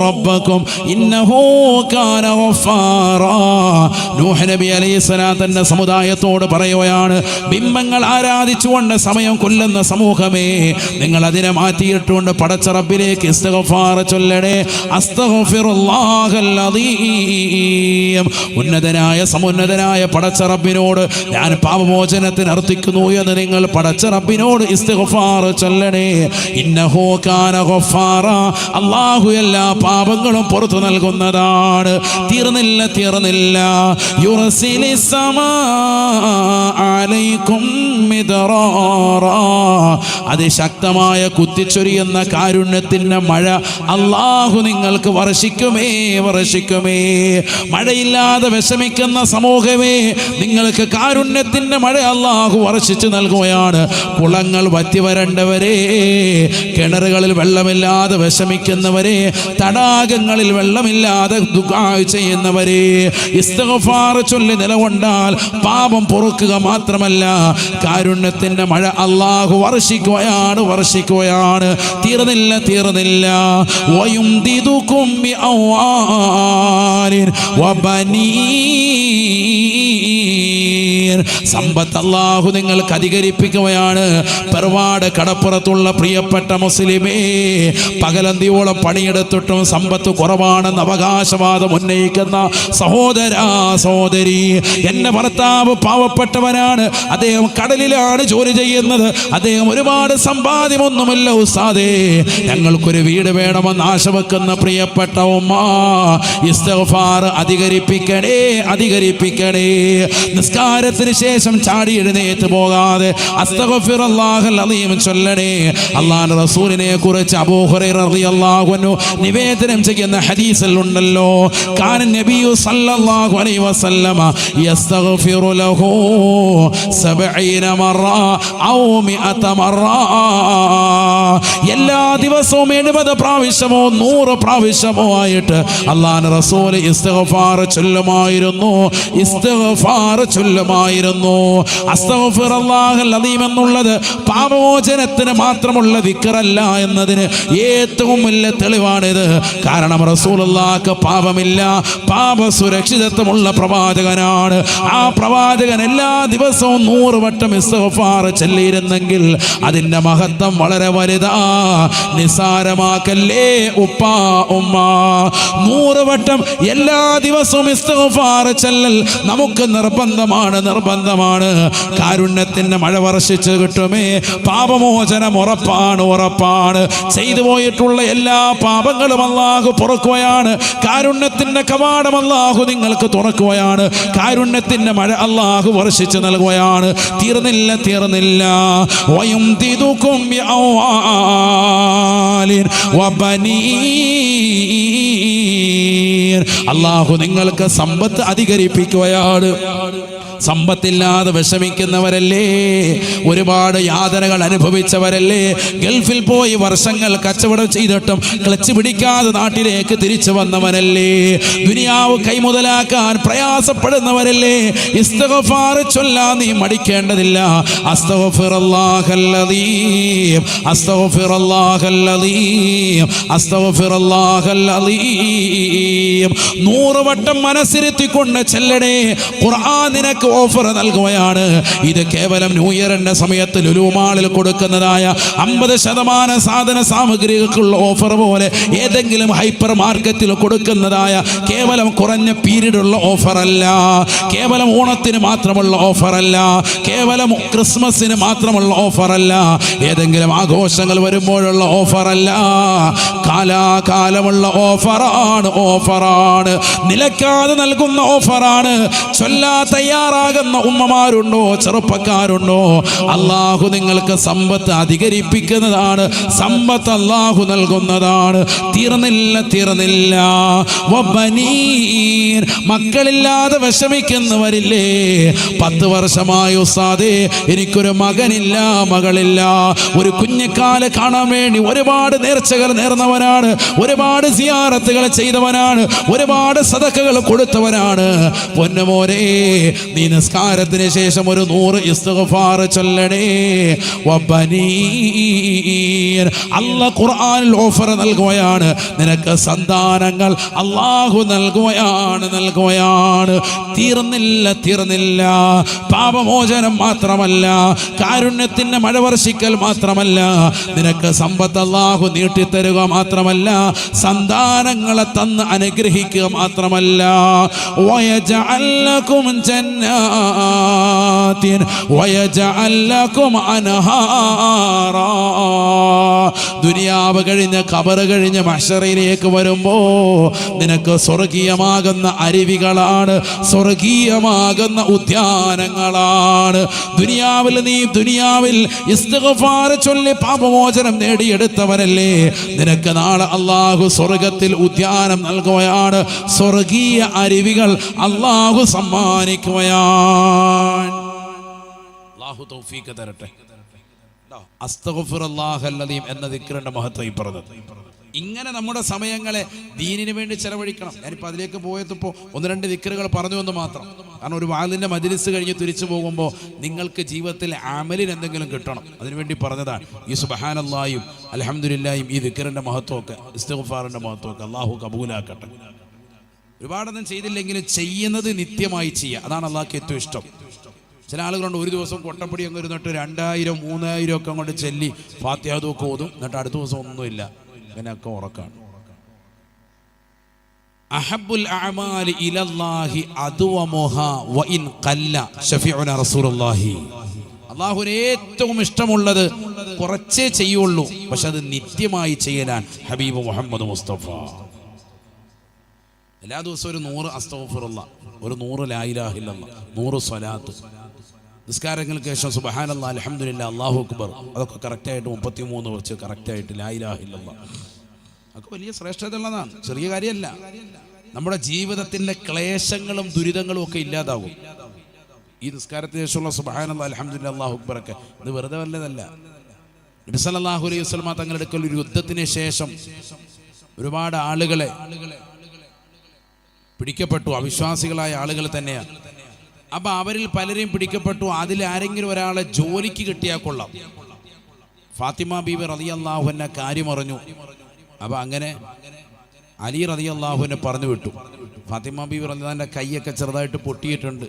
റബ്ബക്കും ഇന്നഹു കാന ഗഫാറാ. നൂഹ് നബി അലൈഹിസ്സലാത്തിന്റെ സമുദായത്തോട് പറയുകയാണ്, ബിംബങ്ങൾ ആരാധിച്ചുകൊണ്ട് സമയം കൊല്ലുന്ന സമൂഹമേ, നിങ്ങൾ അതിനെ മാറ്റിയിട്ടുകൊണ്ട് പടച്ച റബ്ബിലേക്ക് ഇസ്തിഗ്ഫാർ ചൊല്ലണേ. അസ്തഗ്ഫിറുല്ലാഹൽ അദീം. ഉന്നതനായ സമുന്നതനായ പടച്ച റബ്ബിനോട് ഞാൻ പാപമോചനത്തിന് അർത്ഥിക്കുന്നു എന്ന് നിങ്ങൾ പടച്ച റബ്ബിനോട് ഇസ്തിഗ്ഫാർ ചൊല്ലണേ. ഇന്നഹു കാന ഗഫാറാ. അല്ലാഹു എല്ലാ പാപങ്ങളും പുറത്തു നൽകുന്നതാണ്. തീർന്നില്ല. യുർസിലിസ് സമാ അലൈക്കും മിദ്റാറാ. അതിശക്തമായ കുത്തിച്ചൊരിയുന്ന കാരുണ്യത്തിന്റെ മഴ അല്ലാഹു നിങ്ങൾക്ക് വർഷിക്കുമേ. മഴയില്ലാതെ വിഷമിക്കുന്ന സമൂഹമേ, നിങ്ങൾക്ക് കാരുണ്യത്തിന്റെ മഴ അല്ലാഹു വർഷിച്ചു നൽകുകയാണ്. കുളങ്ങൾ വറ്റി വരണ്ടവരെ, കിണറുകളിൽ വെള്ളമില്ലാതെ വിഷമിക്കുന്നവരെ, തടാകങ്ങളിൽ വെള്ളമില്ലാതെ ദുആ ചെയ്യുന്നവരെ, ഇസ്തിഗ്ഫാർ ചൊല്ലി നിലകൊണ്ടാൽ പാപം പൊറുക്കുക മാത്രമല്ല, കാരുണ്യത്തിന്റെ മഴ അല്ലാഹു വർഷിക്കുകയാണ്. തീർന്നില്ല. വയുംദിദുകും ബിഅംവാലിൻ വബനീൻ. സമ്പത്ത് അല്ലാഹു നിങ്ങൾക്ക് അധികരിപ്പിക്കുകയാണ്. പെർവാട് കടപ്പുറത്തുള്ള പ്രിയപ്പെട്ട മുസ്ലിമേ, പകലന്തിയോളം പണിയെടുത്തിട്ടും സമ്പത്ത് കുറവാണെന്ന് അവകാശവാദം ഉന്നയിക്കുന്ന സഹോദരാ സഹോദരി, എന്റെ ഭർത്താവ് പാവപ്പെട്ടവനാണ്, അദ്ദേഹം കടലിലാണ് ജോലി ചെയ്യുന്നത്, അദ്ദേഹം ഒരുപാട് സമ്പാദ്യമൊന്നുമില്ല ഉസ്താദേ, ഞങ്ങൾക്കൊരു വീട് വേണമെന്ന് ആശ വെക്കുന്ന പ്രിയപ്പെട്ട ഉമ്മ, ഇസ്തിഗ്ഫാർ അധികരിപ്പിക്കണേ. നിസ്കാരത്തിന് ശേഷം ചാടി എഴുന്നേറ്റ് പോകാതെ അസ്തഗ്ഫിറുല്ലാഹൽ അദീം ചൊല്ലണേ. അല്ലാഹുവിന്റെ റസൂലിനെ കുറിച്ച് അബൂ ഹുറൈറ റളിയല്ലാഹു അൻഹു നിവേദനം ചെയ്യുന്ന ഹദീസിൽ ഉണ്ടല്ലോ, കാന നബിയു സല്ലല്ലാഹു അലൈഹി വസല്ലമ യസ്തഗ്ഫിറു ലഹു 70 മറ ഔ 100 മറ. എല്ലാ ദിവസവും 70 പ്രാവശ്യമോ 100 പ്രാവശ്യമോ ആയിട്ട് അല്ലാഹുവിന്റെ റസൂൽ ഇസ്തിഗ്ഫാർ ചൊല്ലുമായിരുന്നു. അസ്തഗ്ഫിറുല്ലാഹൽ അദീം എന്നുള്ളത് പാപമോചനത്തിന് മാത്രമുള്ള ദിക്റല്ല എന്നതിന് ഏറ്റവും വലിയ തെളിവാണിത്. കാരണം റസൂലുള്ളാഹിക്ക് പാപമില്ല, പാപ സുരക്ഷിതത്വമുള്ള പ്രവാചകനാണ്. ആ പ്രവാചകൻ എല്ലാ ദിവസവും 100 വട്ടം ഇസ്തിഗ്ഫാർ ചൊല്ലിയിരുന്നെങ്കിൽ അതിന്റെ മഹത്വം വളരെ വലുതാ. നിസാരമാക്കല്ലേ ഉപ്പാ ഉമ്മ. 100 വട്ടം എല്ലാ ദിവസവും ഇസ്തിഗ്ഫാർ ചൊല്ലൽ നമുക്ക് നിർബന്ധമാണ്. കാരുണ്യത്തിന്റെ മഴ വർഷിച്ച് കിട്ടുമേ. പാപമോചനം ഉറപ്പാണ്. ചെയ്തു പോയിട്ടുള്ള എല്ലാ പാപങ്ങളും അല്ലാഹു പൊറുക്കുകയാണ്. കാരുണ്യത്തിന്റെ കവാടം അല്ലാഹു നിങ്ങൾക്ക് തുറക്കുകയാണ്. കാരുണ്യത്തിന്റെ മഴ അല്ലാഹു വർഷിച്ച് നൽകുകയാണ്. തീർന്നില്ല. വയുംദിദുകും ബിഅംവാലിൻ വബനീൻ. അല്ലാഹു നിങ്ങൾക്ക് സമ്പത്ത് അധികരിപ്പിക്കുകയാണ്. സമ്പത്തില്ലാതെ വിഷമിക്കുന്നവരല്ലേ, ഒരുപാട് യാതനകൾ അനുഭവിച്ചവരല്ലേ, ഗൾഫിൽ പോയി വർഷങ്ങൾ കച്ചവടം ചെയ്തിട്ടും ക്ലച്ച് പിടിക്കാതെ നാട്ടിലേക്ക് തിരിച്ചു വന്നവനല്ലേ, ദുനിയാവ് കൈമുതലാക്കാൻ പ്രയാസപ്പെടുന്നവരല്ലേ, ഇസ്തിഗ്ഫാർ ചൊല്ലാൻ നീ മടിക്കേണ്ടതില്ല. അസ്തഗ്ഫിറുല്ലാഹല്ലദീം അസ്തഗ്ഫിറുല്ലാഹല്ലദീം അസ്തഗ്ഫിറുല്ലാഹല്ലദീം 100 വട്ടം മനസ്സിരുത്തിക്കൊണ്ട് ചെല്ലണേ. ഖുർആൻ നിനക്ക് ഓഫർ നൽകുകയാണ്. ഇത് കേവലം ന്യൂ ഇയറിന്റെ സമയത്ത് ലുലു മാളിൽ കൊടുക്കുന്നതായ 50% സാധന സാമഗ്രികൾക്കുള്ള ഓഫർ പോലെ ഏതെങ്കിലും ഹൈപ്പർ മാർക്കറ്റിൽ കൊടുക്കുന്നതായ കേവലം കുറഞ്ഞ പീരീഡുള്ള ഓഫറല്ല, കേവലം ഓണത്തിന് മാത്രമുള്ള ഓഫറല്ല, കേവലം ക്രിസ്മസിന് മാത്രമുള്ള ഓഫറല്ല, ഏതെങ്കിലും ആഘോഷങ്ങൾ വരുമ്പോഴുള്ള ഓഫറല്ല, കാലാകാലമുള്ള ഓഫറാണ്, നിലക്കാതെ നൽകുന്ന ഓഫറാണ്. ചൊല്ലാ തയ്യാറാകുന്ന ഉമ്മമാരുണ്ടോ, ചെറുപ്പക്കാരുണ്ടോ? അള്ളാഹു നിങ്ങൾക്ക് സമ്പത്ത് അധികരിപ്പിക്കുന്നതാണ്, സമ്പത്ത് അള്ളാഹു നൽകുന്നതാണ്. തീർന്നില്ല. വബനീൻ, മക്കളില്ലാതെ വിഷമിക്കുന്നവരില്ലേ? 10 വർഷമായി ഉസ്താദേ എനിക്കൊരു മകനില്ല, മകളില്ല. ഒരു കുഞ്ഞിക്കാല് കാണാൻ വേണ്ടി ഒരുപാട് നേർച്ചകൾ നേർന്നവനാണ്, ഒരുപാട് സിയാറത്തുകൾ ചെയ്തവനാണ്, ഒരുപാട് സദഖകൾ കൊടുത്തവനാണ്. പൊന്നുമോനെ, നീ നിസ്കാരത്തിന് ശേഷം ഒരു 100 ഇസ്തിഗ്ഫാർ ചൊല്ലണേ. വബനീൻ, അല്ലാഹ് ഖുർആനിൽ ഓഫർ നൽകുകയാണ്. നിനക്ക് സന്താനങ്ങൾ അല്ലാഹു നൽകുകയാണ്. തീർന്നില്ല. പാപമോചനം മാത്രമല്ല, കാരുണ്യത്തിന്റെ മഴ വർഷിക്കൽ മാത്രമല്ല, നിനക്ക് സമ്പത്ത് അല്ലാഹു നീട്ടിത്തരുക മാത്രമല്ല, സന്താനങ്ങളെ തന്ന് അനുഗ്രഹിക്കുക മാത്രമല്ല. വയജഅൽ ലകും ജന്നാത്തിൻ വയജഅൽ ലകും അൻഹാറാ. ദുനിയാവ് കഴിഞ്ഞ് ഖബർ കഴിഞ്ഞ് മഹ്ശറിലേക്ക് വരുമ്പോ നിനക്ക് സ്വർഗീയമാകുന്ന അരുവികളാണ്, സ്വർഗീയമാകുന്ന ഉദ്യാനങ്ങളാണ്. ദുനിയാവിൽ ഇസ്തിഗ്ഫാർ ചൊല്ലി പാപമോചനം നേടിയെടുത്തവരല്ലേ? നിനക്ക് നാളെ അല്ലാഹു സ്വർഗത്തിൽ ഉദ്യാനം നൽകുകയാണ്, സ്വർഗീയ അരുവികൾ അല്ലാഹു സമ്മാനിക്കുകയാണ്. അല്ലാഹു തൗഫീഖ് തരട്ടെ. അസ്തഗ്ഫിറുല്ലാഹല്ലദീം എന്ന ദിക്റിന്റെ മഹത്വം ഈ പറഞ്ഞത്. ഇങ്ങനെ നമ്മുടെ സമയങ്ങളെ ദീനിന് വേണ്ടി ചെലവഴിക്കണം. ഞാനിപ്പോൾ അതിലേക്ക് പോയപ്പോൾ 1-2 ദിക്റുകൾ പറഞ്ഞു എന്ന് മാത്രം. കാരണം ഒരു വാളിൻ്റെ മജ്‌ലിസ് കഴിഞ്ഞ് തിരിച്ചു പോകുമ്പോൾ നിങ്ങൾക്ക് ജീവിതത്തിൽ അമലിന് എന്തെങ്കിലും കിട്ടണം, അതിനുവേണ്ടി പറഞ്ഞതാണ്. ഈ സുബ്ഹാനല്ലാഹിയും അൽഹംദുലില്ലാഹിയും ഈ ദിക്റിന്റെ മഹത്വമൊക്കെ, ഇസ്തിഗ്ഫാറിന്റെ മഹത്വമൊക്കെ അല്ലാഹു കബൂലാക്കട്ടെ. ഒരുപാടൊന്നും ചെയ്തില്ലെങ്കിലും ചെയ്യുന്നത് നിത്യമായി ചെയ്യുക, അതാണ് അല്ലാഹുക്ക് ഏറ്റവും ഇഷ്ടം. ചില ആളുകളുണ്ട് ഒരു ദിവസം കൊട്ടപ്പടി അങ്ങ് ഇരുന്നിട്ട് 2000 3000 ഒക്കെ അങ്ങോട്ട് ചെല്ലി ഫാത്തിഹയൊക്കെ ഓതും, എന്നിട്ട് അടുത്ത ദിവസം ഒന്നുമില്ല, അങ്ങനെയൊക്കെ ഉറക്കാണ്. അഹബ്ബുൽ അഅമാലി ഇലല്ലാഹി അദ്വമുഹാ വഇൻ ഖല്ല ശഫീഉന റസൂലുള്ളാഹി. അല്ലാഹുവിന് ഏറ്റവും ഇഷ്ടമുള്ളത് കുറച്ചേ ചെയ്യുള്ളൂ, പക്ഷെ അത് നിത്യമായി ചെയ്യലാൻ ഹബീബ് മുഹമ്മദ് മുസ്തഫ. എല്ലാ ദിവസവും ഒരു 100 അസ്തഗ്ഫിറുല്ലാഹ്, ഒരു 100 ലാ ഇലാഹ ഇല്ലല്ലാഹ്, 100 സ്വലാത്ത്, നിസ്കാരങ്ങൾക്ക് ശേഷം സുബ്ഹാനല്ലാഹ് അൽഹംദുലില്ലാഹ് അല്ലാഹു അക്ബർ, അതൊക്കെ കറക്റ്റായിട്ട് 33 വെച്ച് കറക്റ്റായിട്ട് ലാ ഇലാഹ ഇല്ലല്ലാഹ്, അതൊക്കെ വലിയ ശ്രേഷ്ഠതയുള്ളതാണ്, ചെറിയ കാര്യമല്ല. നമ്മുടെ ജീവിതത്തിൻ്റെ ക്ലേശങ്ങളും ദുരിതങ്ങളും ഒക്കെ ഇല്ലാതാവും. ഈ നിസ്കാരത്തിന് ശേഷമുള്ള സുബ്ഹാനല്ലാഹ് അൽഹംദുലില്ലാഹ് അല്ലാഹു അക്ബർ ഒക്കെ ഇത് വെറുതെ വല്ലതല്ല. നബി സല്ലല്ലാഹു അലൈഹി വസല്ലം തങ്ങളുടെ അടുക്കൽ ഒരു യുദ്ധത്തിന് ശേഷം ഒരുപാട് ആളുകളെ പിടിക്കപ്പെട്ടു, അവിശ്വാസികളായ ആളുകൾ തന്നെയാണ്. അപ്പം അവരിൽ പലരെയും പിടിക്കപ്പെട്ടു. അതിൽ ആരെങ്കിലും ഒരാളെ ജോലിക്ക് കിട്ടിയാൽ കൊള്ളാം. ഫാത്തിമ ബീവി റളിയല്ലാഹു അൻഹ കാര്യം അറിഞ്ഞു. അപ്പം അങ്ങനെ അലി റളിയല്ലാഹു അൻഹു പറഞ്ഞു വിട്ടു. ഫാത്തിമ ബീവി റളിയല്ലാഹുവിൻ്റെ കൈയൊക്കെ ചെറുതായിട്ട് പൊട്ടിയിട്ടുണ്ട്.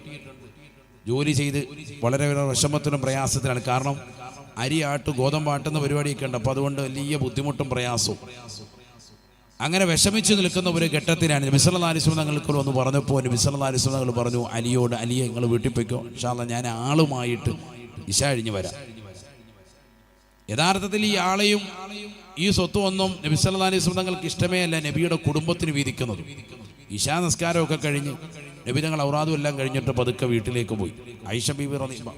ജോലി ചെയ്ത് വളരെ വിഷമത്തിനും പ്രയാസത്തിലാണ്. കാരണം അരി ഗോതമ്പാട്ടുന്ന പരിപാടിയൊക്കെ ഉണ്ട്. അപ്പോൾ അതുകൊണ്ട് വലിയ ബുദ്ധിമുട്ടും പ്രയാസവും. അങ്ങനെ വിഷമിച്ച് നിൽക്കുന്ന ഒരു ഘട്ടത്തിലാണ് നബി സല്ലല്ലാഹു അലൈഹി വസല്ലം തങ്ങൾക്ക് വന്ന് പറഞ്ഞപ്പോൾ നബി സല്ലല്ലാഹു അലൈഹി വസല്ലം തങ്ങൾ പറഞ്ഞു അലിയോട്, അലിയെ നിങ്ങൾ വീട്ടിൽ പോയിക്കോ, ഇൻഷാ അല്ലാഹ് ഞാൻ ആളുമായിട്ട് ഇശാ കഴിഞ്ഞ് വരാം. യഥാർത്ഥത്തിൽ ഈ ആളെയും ഈ സ്വത്തും ഒന്നും നബി സല്ലല്ലാഹു അലൈഹി വസല്ലം തങ്ങൾക്ക് ഇഷ്ടമേ അല്ല നബിയുടെ കുടുംബത്തിന് വീതിക്കുന്നത്. ഇശാ നിസ്കാരമൊക്കെ കഴിഞ്ഞ് നബി തങ്ങൾ ഔറാദും എല്ലാം കഴിഞ്ഞിട്ട് പതുക്കെ വീട്ടിലേക്ക് പോയി. ആയിഷ ബീവി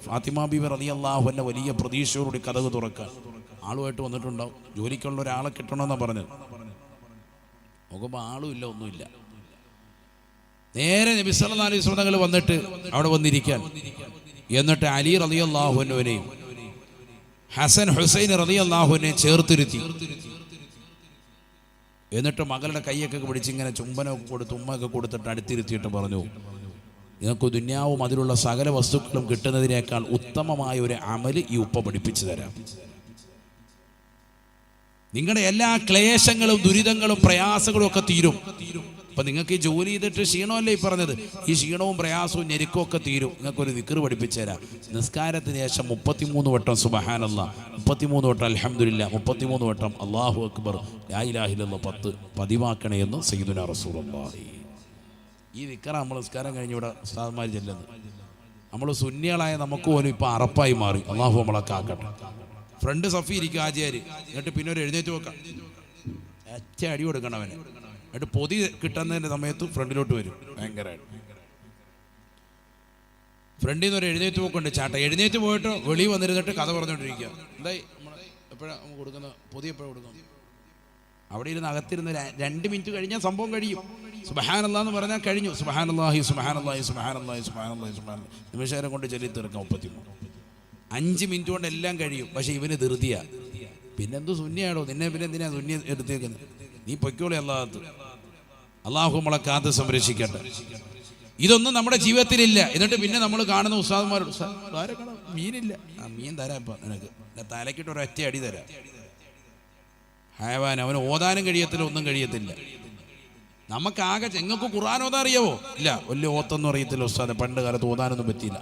ഫാത്തിമ ബീവി റളിയല്ലാഹു അൻഹ വലിയ പ്രതീക്ഷയോടുകൂടി കതക് തുറക്കാൻ ആളുമായിട്ട് വന്നിട്ടുണ്ടാവും. ജോലിക്കുള്ള ഒരാളെ കിട്ടണമെന്നാണ് പറഞ്ഞത്. നോക്കുമ്പോൾ ആളുമില്ല, ഒന്നുമില്ല. നേരെ നബി സല്ലല്ലാഹു അലൈഹി വസല്ലം തങ്ങൾ വന്നിട്ട് അവിടെ വന്നിരിക്കാൻ. എന്നിട്ട് അലി റളിയല്ലാഹു അൻഹുവിനെയും ഹസൻ ഹുസൈൻ റളിയല്ലാഹു അൻഹുവിനെയും ചേർത്തിരുത്തി. എന്നിട്ട് മകളുടെ കൈയൊക്കെ പിടിച്ച് ഇങ്ങനെ ചുംബനമൊക്കെ കൊടുത്ത് ഉമ്മയൊക്കെ കൊടുത്തിട്ട് അടുത്തിരുത്തിയിട്ട് പറഞ്ഞു, നിങ്ങൾക്ക് ദുന്യാവും അതിലുള്ള സകല വസ്തുക്കളും കിട്ടുന്നതിനേക്കാൾ ഉത്തമമായ ഒരു അമല് ഈ ഉപ്പ പഠിപ്പിച്ചു തരാം. നിങ്ങളുടെ എല്ലാ ക്ലേശങ്ങളും ദുരിതങ്ങളും പ്രയാസങ്ങളും ഒക്കെ തീരും. അപ്പൊ നിങ്ങൾക്ക് ഈ ജോലി ചെയ്തിട്ട് ക്ഷീണമല്ലേ ഈ പറഞ്ഞത്, ഈ ക്ഷീണവും പ്രയാസവും ഞെരുക്കവും ഒക്കെ തീരും. നിങ്ങൾക്കൊരു ദിക്ർ പഠിപ്പിച്ചു തരാം. നിസ്കാരത്തിന് ശേഷം 33 വട്ടം സുബ്ഹാനല്ലാഹ്, 33 വട്ടം അൽഹംദുലില്ലാഹ്, 33 വട്ടം അല്ലാഹു അക്ബർ, ലാ ഇലാഹ ഇല്ലല്ലാഹ് 10 പതിവാക്കണേ എന്ന് സയ്യിദുനാ റസൂലുള്ളാഹി. ഈ ദിക്ർ നമ്മൾ നിസ്കാരം കഴിഞ്ഞ് ഇവിടെ ഉസ്താദ്മാർ ചെല്ലുന്നത്. നമ്മൾ സുന്നികളായ നമുക്ക് പോലും ഇപ്പൊ അറപ്പായി മാറി. അല്ലാഹു നമ്മളൊക്കെ ആക്കട്ടെ. ഫ്രണ്ട് സഫി ഇരിക്കും ആചാര്യ, എന്നിട്ട് പിന്നെ ഒരു എഴുന്നേറ്റ് വെക്കാം, ഒറ്റ അടി കൊടുക്കണവന്. എന്നിട്ട് പൊതി കിട്ടുന്നതിൻ്റെ സമയത്ത് ഫ്രണ്ടിലോട്ട് വരും. ഭയങ്കരമായിട്ട് ഫ്രണ്ടിൽ നിന്ന് ഒരു എഴുന്നേറ്റ് പോക്കുണ്ട് ചാട്ട. എഴുന്നേറ്റ് പോയിട്ട് വെളിയിൽ വന്നിരുന്നിട്ട് കഥ പറഞ്ഞുകൊണ്ടിരിക്കുക. എന്തായി നമ്മൾ എപ്പോഴാണ് നമുക്ക് കൊടുക്കുന്ന പൊതി, എപ്പോഴാണ് കൊടുക്കുന്നത്? അവിടെ ഇരുന്ന് അകത്തിരുന്ന് 2 മിനിറ്റ് കഴിഞ്ഞാൽ സംഭവം കഴിയും. സുബ്ഹാനല്ലാഹ് എന്ന് പറഞ്ഞാൽ കഴിഞ്ഞു. സുബ്ഹാനല്ലാഹി സുബ്ഹാനല്ലാഹി സുബ്ഹാനല്ലാഹി സുബ്ഹാനല്ലാഹി സുബ്ഹാനല്ലാഹി നിമിഷേരം കൊണ്ട് ചൊല്ലി തീർക്കാം. 33 5 മിനിറ്റ് കൊണ്ട് എല്ലാം കഴിയും. പക്ഷെ ഇവന് ധൃതിയാ. പിന്നെന്ത് സുന്നിയാണോ നിന്നെ, പിന്നെ എന്തിനാ സുന്നി എടുത്തേക്കുന്നത്? നീ പൊയ്ക്കോളി. അള്ളാഹു നമ്മളെ കാത്ത് സംരക്ഷിക്കട്ടെ. ഇതൊന്നും നമ്മുടെ ജീവിതത്തിലില്ല. എന്നിട്ട് പിന്നെ നമ്മൾ കാണുന്ന ഉസ്താദുമാരോട്, മീനില്ല, മീൻ തരാം ഇപ്പം നിനക്ക്, തലക്കിട്ട് ഒരൊറ്റ അടി തരാം. ഹയവാൻ, അവന് ഓതാനും കഴിയത്തില്ല, ഒന്നും കഴിയത്തില്ല. നമുക്കാകെ നിങ്ങൾക്ക് ഖുർആൻ ഓതാൻ അറിയാവോ? ഇല്ല, വലിയ ഓത്തൊന്നും അറിയത്തില്ല ഉസ്താദ്, പണ്ട് കാലത്ത് ഓതാനൊന്നും പറ്റിയില്ല.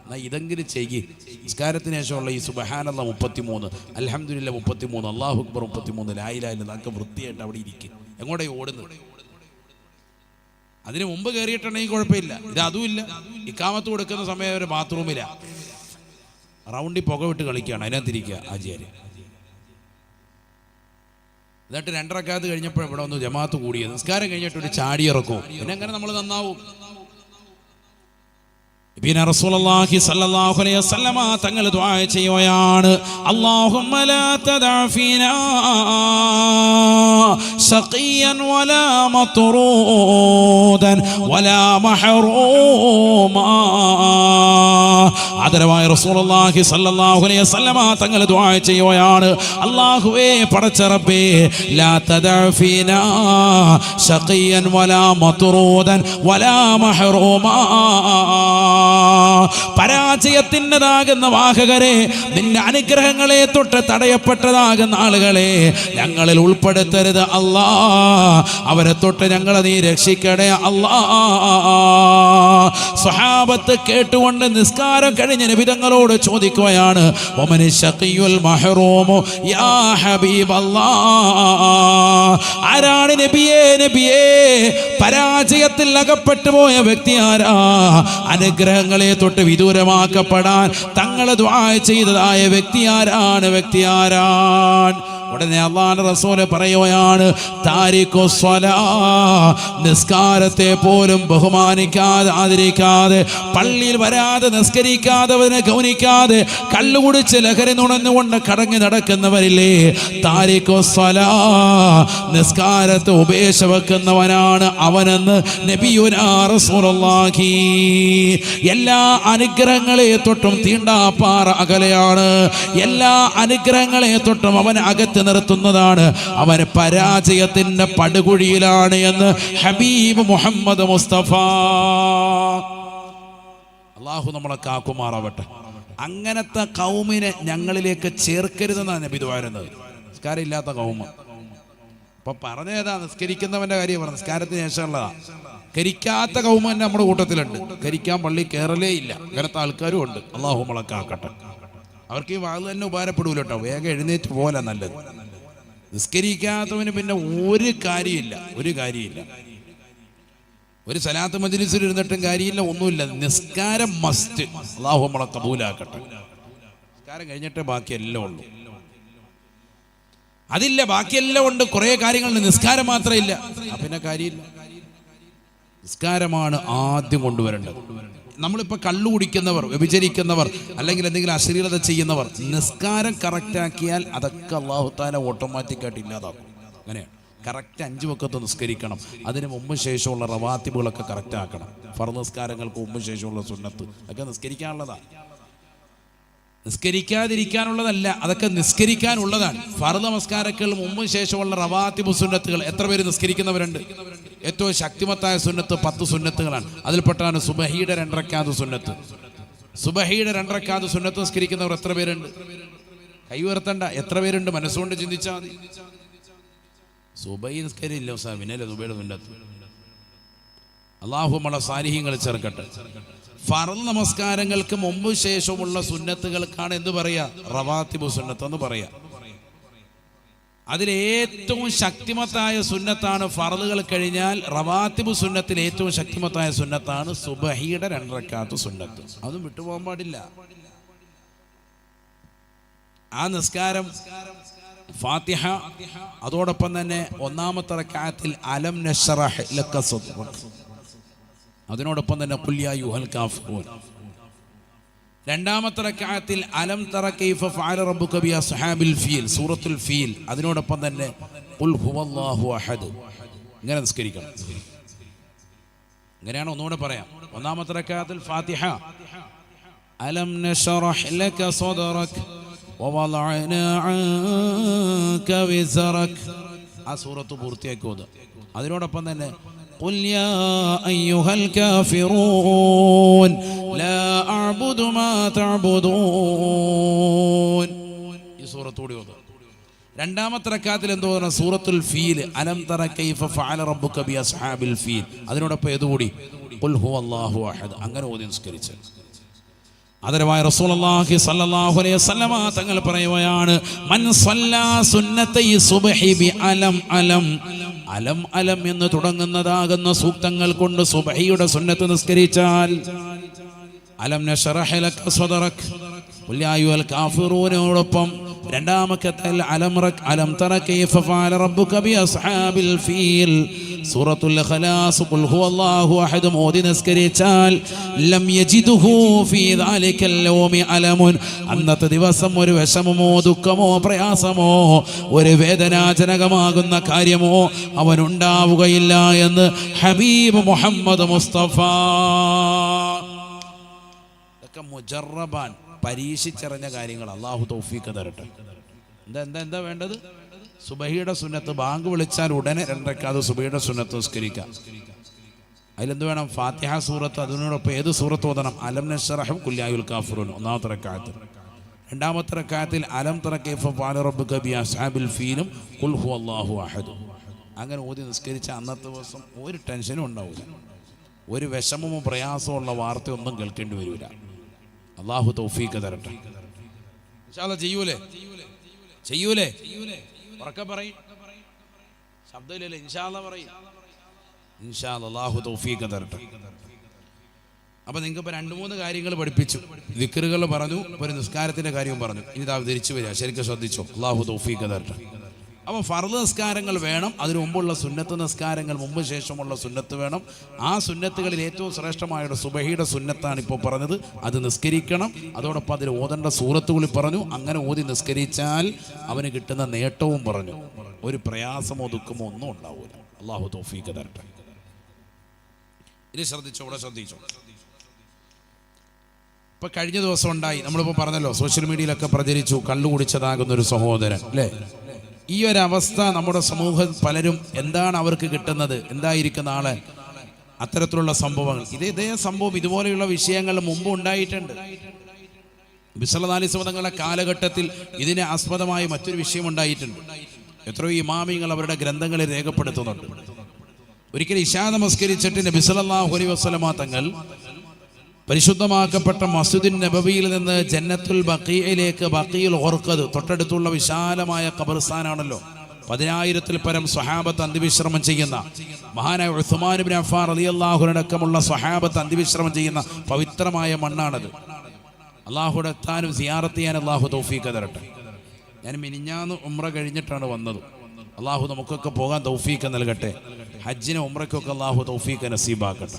എന്നാൽ ഇതെങ്കിലും ചെയ്യ്. നിസ്കാരത്തിന് ശേഷമുള്ള ഈ സുബ്ഹാനല്ലാഹ് 33, അൽഹംദുലില്ലാഹ് 33, അല്ലാഹു അക്ബർ 33, ലാ ഇലാഹ ഇല്ലല്ലാഹ്, അതൊക്കെ വൃത്തിയായിട്ട് അവിടെ ഇരിക്കും. എങ്ങോട്ടേ ഓടുന്നത്? അതിന് മുമ്പ് കയറിയിട്ടുണ്ടെങ്കിൽ കുഴപ്പമില്ല. ഇത് അതുമില്ല. ഇക്കാമത്ത് കൊടുക്കുന്ന സമയം ഒരു ബാത്റൂമിലാണ്, റൗണ്ടിൽ പുക വിട്ട് കളിക്കുകയാണ്, അതിനകത്തിരിക്കുക ആചാര്യ. എന്നിട്ട് 2 റക്അത്ത് കഴിഞ്ഞപ്പോൾ ഇവിടെ ഒന്ന് ജമാഅത്ത് കൂടിയത്. നിസ്കാരം കഴിഞ്ഞിട്ട് ഒരു ചാടി ഇറക്കും. പിന്നെ എങ്ങനെ നമ്മൾ നന്നാവും? പിന്നെ റസൂലുള്ളാഹി സ്വല്ലല്ലാഹു അലൈഹി വസല്ലമ തങ്ങൾ ദുആ ചെയ്യുകയാണ്, അല്ലാഹുമ്മ ലാ തദഅ ഫീനാ ശഖിയൻ വലാ മത്റൂദൻ വലാ മഹറൂമാ. ആദരവായ റസൂലുള്ളാഹി സ്വല്ലല്ലാഹു അലൈഹി വസല്ലമ തങ്ങൾ ദുആ ചെയ്യുകയാണ്, അല്ലാഹുവേ പടച്ച റബ്ബേ, ലാ തദഅ ഫീനാ ശഖിയൻ വലാ മത്റൂദൻ വലാ മഹറൂമാ. പരാജയത്തിൻ്റെതാകുന്ന വാഹകരെ, നിന്റെ അനുഗ്രഹങ്ങളെ തൊട്ട് തടയപ്പെട്ടതാകുന്ന ആളുകളെ ഞങ്ങളിൽ ഉൾപ്പെടുത്തരുത് അല്ലാ. അവരെ തൊട്ട് ഞങ്ങളെ നീ രക്ഷിക്കണേ അല്ലാ. സ്വഹാബത്ത് കേട്ടുകൊണ്ട് നിസ്കാരം കഴിഞ്ഞ നബി തങ്ങളോട് ചോദിക്കുകയാണ്, വമനി ശഖിയുൽ മഹ്റൂമു യാ ഹബീബല്ലാഹ്. ആരാണ് നബിയേ, നബിയേ പരാജയത്തിൽ അകപ്പെട്ടു പോയ വ്യക്തി ആരാ? അനുഗ്രഹങ്ങളെ തൊട്ട് വിദൂരമാക്കപ്പെടാൻ തങ്ങൾ ദുആ ചെയ്തതായ വ്യക്തി ആരാണ്? വ്യക്തി ആരാണ്? ഉടനെ അല്ലാഹുവിന്റെ റസൂൽ പറയുകയാണ്, താരിഖു സ്വലാ, നിസ്കാരത്തെ പോലും ബഹുമാനിക്കാതെ ആദരിക്കാതെ, പള്ളിയിൽ വരാതെ നിസ്കരിക്കാതെ ഗൗനിക്കാതെ, കള്ളുകുടിച്ച് ലഹരി നുണഞ്ഞുകൊണ്ട് കടങ്ങി നടക്കുന്നവരില്ലേ, താരിഖു സ്വലാ, നിസ്കാരത്തെ ഉപേക്ഷ വെക്കുന്നവനാണ് അവനെന്ന് നബിയുനാ റസൂലുള്ളാഹി. എല്ലാ അനുഗ്രഹങ്ങളെ തൊട്ടും തീണ്ടാപ്പാറ അകലെയാണ്. എല്ലാ അനുഗ്രഹങ്ങളെ തൊട്ടും അവൻ അകത്ത് നിർത്തുന്നതാണ്. അവൻ പരാജയത്തിന്റെ പടുകുഴിയിലാണ് എന്ന് ഹബീബ് മുഹമ്മദ് മുസ്തഫ. അല്ലാഹു നമ്മളെ കാക്കുമാറാവട്ടെ. അങ്ങനത്തെ കൗമിനെ ഞങ്ങളിലേക്ക് ചേർക്കരുതെന്നാണ് നബി ദുആ ചെയ്യുന്നത്. നിസ്കാരം ഇല്ലാത്ത കൗമ. അപ്പൊ പറഞ്ഞേതാ? നിസ്കരിക്കുന്നവന്റെ കാര്യം പറഞ്ഞു, നിസ്കാരത്തിന് ശേഷമുള്ളതാ. കരിക്കാത്ത കൗമ തന്നെ നമ്മുടെ കൂട്ടത്തിലുണ്ട്. കരിക്കാൻ പള്ളി കയറലേ ഇല്ല. അങ്ങനത്തെ ആൾക്കാരും ഉണ്ട്. അല്ലാഹു നമ്മളെ കാക്കട്ടെ. അവർക്ക് ഈ വാള് തന്നെ ഉപകാരപ്പെടൂല കേട്ടോ. വേഗം എഴുന്നേറ്റ് പോലെ നല്ലത്. നിസ്കരിക്കാത്തവന് പിന്നെ ഒരു കാര്യമില്ല. ഒരു സലാത്ത് മജ്ലിസിൽ ഇരുന്നിട്ടും കാര്യമില്ല, ഒന്നുമില്ല. നിസ്കാരം മസ്റ്റ്. അല്ലാഹു നമ്മളെ കബൂലാക്കട്ടെ. നിസ്കാരം കഴിഞ്ഞിട്ടേ ബാക്കിയെല്ലാം ഉള്ളൂ. അതില്ല, ബാക്കിയെല്ലാം ഉണ്ട്. കുറെ കാര്യങ്ങളുണ്ട്, നിസ്കാരം മാത്രമില്ല. പിന്നെ കാര്യമില്ല. നിസ്കാരമാണ് ആദ്യം കൊണ്ടുവരേണ്ടത്. നമ്മളിപ്പോൾ കള്ളു കുടിക്കുന്നവർ, വ്യഭിചരിക്കുന്നവർ, അല്ലെങ്കിൽ എന്തെങ്കിലും അശ്ലീലത ചെയ്യുന്നവർ നിസ്കാരം കറക്റ്റാക്കിയാൽ അതൊക്കെ അല്ലാഹു തആല ഓട്ടോമാറ്റിക്കായിട്ട് ഇല്ലാതാക്കും. അങ്ങനെയാണ്. കറക്റ്റ് 5 വഖത്ത് നിസ്കരിക്കണം. അതിന് മുമ്പ് ശേഷമുള്ള റവാത്തിബുകളൊക്കെ കറക്റ്റ് ആക്കണം. ഫർദ് നിസ്കാരങ്ങൾക്ക് മുമ്പ് ശേഷമുള്ള സുന്നത്ത് ഒക്കെ നിസ്കരിക്കാനുള്ളതാണ്, നിസ്കരിക്കാതിരിക്കാനുള്ളതല്ല, അതൊക്കെ നിസ്കരിക്കാനുള്ളതാണ്. ഫർദ് നമസ്കാരങ്ങൾ മുമ്പ് ശേഷമുള്ള റവാത്തിബ് സുന്നത്തുകൾ എത്ര പേര് നിസ്കരിക്കുന്നവരുണ്ട്? ഏറ്റവും ശക്തിമത്തായ സുന്നത്ത് 10 സുന്നത്തുകളാണ്. അതിൽപ്പെട്ടാണ് സുബഹിയുടെ 2 റക്അത്ത് സുന്നത്ത്. സുബഹിയുടെ 2 റക്അത്ത് സുന്നത്ത് നിസ്കരിക്കുന്നവർ എത്ര പേരുണ്ട്? കൈ ഉയർത്തണ്ട, എത്ര പേരുണ്ട്? മനസ്സുകൊണ്ട് ചിന്തിച്ചാൽ മതി. സുബഹി നിസ്കരില്ല പിന്നല്ലേ സുബഹിയുടെ സുന്നത്ത്. അള്ളാഹു നമ്മളെ സാലിഹ്യങ്ങൾ ചേർക്കട്ടെ. ഫർദ് നമസ്കാരങ്ങൾക്ക് മുമ്പ് ശേഷമുള്ള സുന്നത്തുകൾക്കാണ് എന്ത് പറയാ? റവാത്തിബ് സുന്നത്ത് എന്ന് പറയാ. അതിലേറ്റവും ശക്തിമത്തായ സുന്നത്താണ് ഫർദുകൾ കഴിഞ്ഞാൽ റവാത്തിബ് സുന്നത്തിൽ ഏറ്റവും ശക്തിമത്തായ സുന്നത്താണ് സുബഹിയുടെ 2 റക്അത്ത് സുന്നത്ത്. അതും വിട്ടുപോകാൻ പാടില്ല. ആ നിസ്കാരം ഫാത്തിഹ, അതോടൊപ്പം തന്നെ 1-ാമത്തെ റക്അത്തിൽ അലം നശ്റഹ് ലക സദ്റക്, അതിനോടൊപ്പം തന്നെ ഖുൽ യാ അയ്യുഹൽ കാഫിറൂൻ. 2-ാമത്തെ റക്അത്തിൽ അലം തറ കൈഫ ഫഅല റബ്ബുക ബി അസ്ഹാബിൽ ഫീൽ, സൂറത്തുൽ ഫീൽ, അതിനോടൊപ്പം തന്നെ ഖുൽ ഹുവല്ലാഹു അഹദ്. ഇങ്ങനെ നിസ്കരിക്കണം. ഇങ്ങനെയാണ്, ഒന്നുകൂടെ പറയാം. 1-ാമത്തെ റക്അത്തിൽ ഫാത്തിഹ, അലം നശ്റഹ് ലക സദ്റക് വവളഅനാ അൻക വിസ്റക്, ആ സൂറത്ത് പൂർത്തിയാക്കി ഓതുക. അതിനോടൊപ്പം തന്നെ ഖുൽ യാ അയ്യുഹൽ കാഫിറൂൻ ലാ അഅ്ബുദു മാ തഅ്ബുദൂൻ, ഈ സൂറത്ത് കൂടി ഓതുക. 2-ാമത്തെ റക്അത്തിൽ എന്തോ സൂറത്തുൽ ഫീൽ, അലം തറ കൈഫ ഫഅല റബ്ബുക ബി അസ്ഹാബിൽ ഫീൽ, അതിനോടൊപ്പം ഏതുകൂടി ഖുൽ ഹുവല്ലാഹു അഹദ്. അങ്ങനെ ഓതി നിസ്കരിച്ച് ആദരവായ റസൂലുള്ളാഹി സ്വല്ലല്ലാഹു അലൈഹി വസല്ലമ തങ്ങൾ പറയുകയാണ്, മൻ സ്വല്ലാ സുന്നത്തൈ സുബ്ഹി ബി അലം അലം, അലം അലം എന്ന് തുടങ്ങുന്നതാകുന്ന സൂക്തങ്ങൾ കൊണ്ട് സുബ്ഹിയുടെ സുന്നത്ത് നിസ്കരിച്ചാൽ, അലം നശ്റഹ് ലക സദ്റക് ഖുൽ യാ അയ്യുഹൽ കാഫിറൂനോടൊപ്പം 2-ാമത്തെ അലം തറ കൈഫ ഫഅല റബ്ബുക ബി അസ്ഹാബിൽ ഫീൽ, സൂറത്തുൽ ഇഖ്ലാസ് ഖുൽ ഹുവല്ലാഹു അഹദ് മോദി നിസ്കരിച്ചാൽ ലം യജിദുഹു ഫീ ദാലികൽ യൗമി അലമുൻ, അന്നത്തെ ദിവസം ഒരു വിഷമമോ ദുഃഖമോ പ്രയാസമോ ഒരു വേദനാജനകമാകുന്ന കാര്യമോ അവനുണ്ടാവുകയില്ല എന്ന് ഹബീബ് മുഹമ്മദ് മുസ്തഫ. ഇതൊക്കെ മുജറബാൻ, പരീക്ഷിച്ചറിഞ്ഞ കാര്യങ്ങൾ. അള്ളാഹു തൗഫീഖ് തരട്ടെ. എന്താ വേണ്ടത്? സുബഹിയുടെ സുന്നത്ത് ബാങ്ക് വിളിച്ചാൽ ഉടനെ 2 റക്അത്ത് സുബഹിയുടെ സുന്നത്ത് നിസ്കരിക്കാം. അതിലെന്ത് വേണം? ഫാത്തിഹ സൂറത്ത്, അതിനോടൊപ്പം ഏത് സൂറത്ത് ഓതണം? അലം നശ്റഹ് ഖുൽ യാ അയ്യുഹൽ കാഫിറൂൻ 1-ാമത്തെ റക്അത്ത്. 2-ാമത്തെ റക്അത്തിൽ അലം തറ കൈഫ ഫഅല റബ്ബുക ബി അസ്ഹാബിൽ ഫീലും ഖുൽ ഹുവല്ലാഹു അഹദ്. അങ്ങനെ ഓതി നിസ്കരിച്ച അന്നത്തെ ദിവസം ഒരു ടെൻഷനും ഉണ്ടാവില്ല, ഒരു വിഷമമോ പ്രയാസമോ ഉള്ള വാർത്തയൊന്നും കേൾക്കേണ്ടി വരില്ല. അള്ളാഹു തൗഫീഖ് തരട്ടെ. ഇൻഷാ അല്ലാഹ് ചെയ്യൂലേ? ഉറക്കെ പറയും, ശബ്ദമില്ലല്ലേ? ഇൻഷാ അല്ലാഹ് പറയും. ഇൻഷാ അല്ലാഹ് അള്ളാഹു തൗഫീഖ് തരട്ടെ. അപ്പൊ നിങ്ങൾക്ക് ഇപ്പൊ 2-3 കാര്യങ്ങൾ പഠിപ്പിച്ചു. ദിക്റുകൾ പറഞ്ഞു, ഒരു നിസ്കാരത്തിന്റെ കാര്യവും പറഞ്ഞു. ഇനി ഇതാ തിരിച്ചു വരിക, ശരിക്കും ശ്രദ്ധിച്ചോ. അള്ളാഹു തൗഫീഖ് തരട്ടെ. അപ്പോൾ ഫർദ് നിസ്കാരങ്ങൾ വേണം, അതിനു മുമ്പുള്ള സുന്നത്ത് നിസ്കാരങ്ങൾ മുമ്പ് ശേഷമുള്ള സുന്നത്ത് വേണം. ആ സുന്നത്തുകളിൽ ഏറ്റവും ശ്രേഷ്ഠമായ സുബഹിയുടെ സുന്നത്താണ് ഇപ്പോൾ പറഞ്ഞത്, അത് നിസ്കരിക്കണം. അതോടൊപ്പം അതിൽ ഓതേണ്ട സൂറത്തുകളിൽ പറഞ്ഞു. അങ്ങനെ ഓതി നിസ്കരിച്ചാൽ അവന് കിട്ടുന്ന നേട്ടവും പറഞ്ഞു. ഒരു പ്രയാസമോ ദുഃഖമോ ഒന്നും ഉണ്ടാവില്ല. അള്ളാഹു തൗഫീഖ് തരട്ടെ. ഇനി ശ്രദ്ധിച്ചോ, ഇവിടെ ശ്രദ്ധിച്ചോ. ഇപ്പൊ കഴിഞ്ഞ ദിവസം ഉണ്ടായി, നമ്മളിപ്പോൾ പറഞ്ഞല്ലോ, സോഷ്യൽ മീഡിയയിലൊക്കെ പ്രചരിച്ചു, കള്ളു കുടിച്ചതാകുന്ന ഒരു സഹോദരൻ അല്ലേ. ഈ ഒരു അവസ്ഥ നമ്മുടെ സമൂഹം പലരും എന്താണ് അവർക്ക് കിട്ടുന്നത്, എന്തായിരിക്കും നാളെ അത്തരത്തിലുള്ള സംഭവങ്ങൾ. ഇതേ സംഭവം, ഇതുപോലെയുള്ള വിഷയങ്ങൾ മുമ്പ് ഉണ്ടായിട്ടുണ്ട്. നബി സല്ലല്ലാഹു അലൈഹി വസല്ലം തങ്ങളുടെ കാലഘട്ടത്തിൽ ഇതിനെ ആസ്പദമായി മറ്റൊരു വിഷയം ഉണ്ടായിട്ടുണ്ട്. എത്രയോ ഇമാമിങ്ങൾ അവരുടെ ഗ്രന്ഥങ്ങളിൽ രേഖപ്പെടുത്തുന്നുണ്ട്. ഒരിക്കലും ഇശാ നമസ്കരിച്ചിട്ട് നബി സല്ലല്ലാഹു അലൈഹി വസല്ലം തങ്ങൾ പരിശുദ്ധമാക്കപ്പെട്ട മസ്ജിദുൻ നബവിയിൽ നിന്ന് ജന്നത്തുൽ ബഖീഇലേക്ക്, ബഖീഉൽ ഖർഖദ് തൊട്ടടുത്തുള്ള വിശാലമായ ഖബർസ്ഥാനാണല്ലോ, 10,000-ൽ പരം സ്വഹാബത്ത് അന്ത്യവിശ്രമം ചെയ്യുന്ന, മഹാനായ ഉസ്മാൻ ഇബ്നു അഫ്ഫാൻ റളിയല്ലാഹു അൻഹു അടക്കമുള്ള സ്വഹാബത്ത് അന്ത്യവിശ്രമം ചെയ്യുന്ന പവിത്രമായ മണ്ണാണത്. അള്ളാഹുടെ എത്താനും സിയാറത്ത് ചെയ്യാൻ അള്ളാഹു തൗഫീഖ് തരട്ടെ. ഞാൻ മിനിഞ്ഞാന്ന് ഉംറ കഴിഞ്ഞിട്ടാണ് വന്നത്. അള്ളാഹു നമുക്കൊക്കെ പോകാൻ തൗഫീഖ് നൽകട്ടെ. ഹജ്ജിന് ഉംറയ്ക്കൊക്കെ അള്ളാഹു തൗഫീഖ് നസീബാക്കട്ടെ.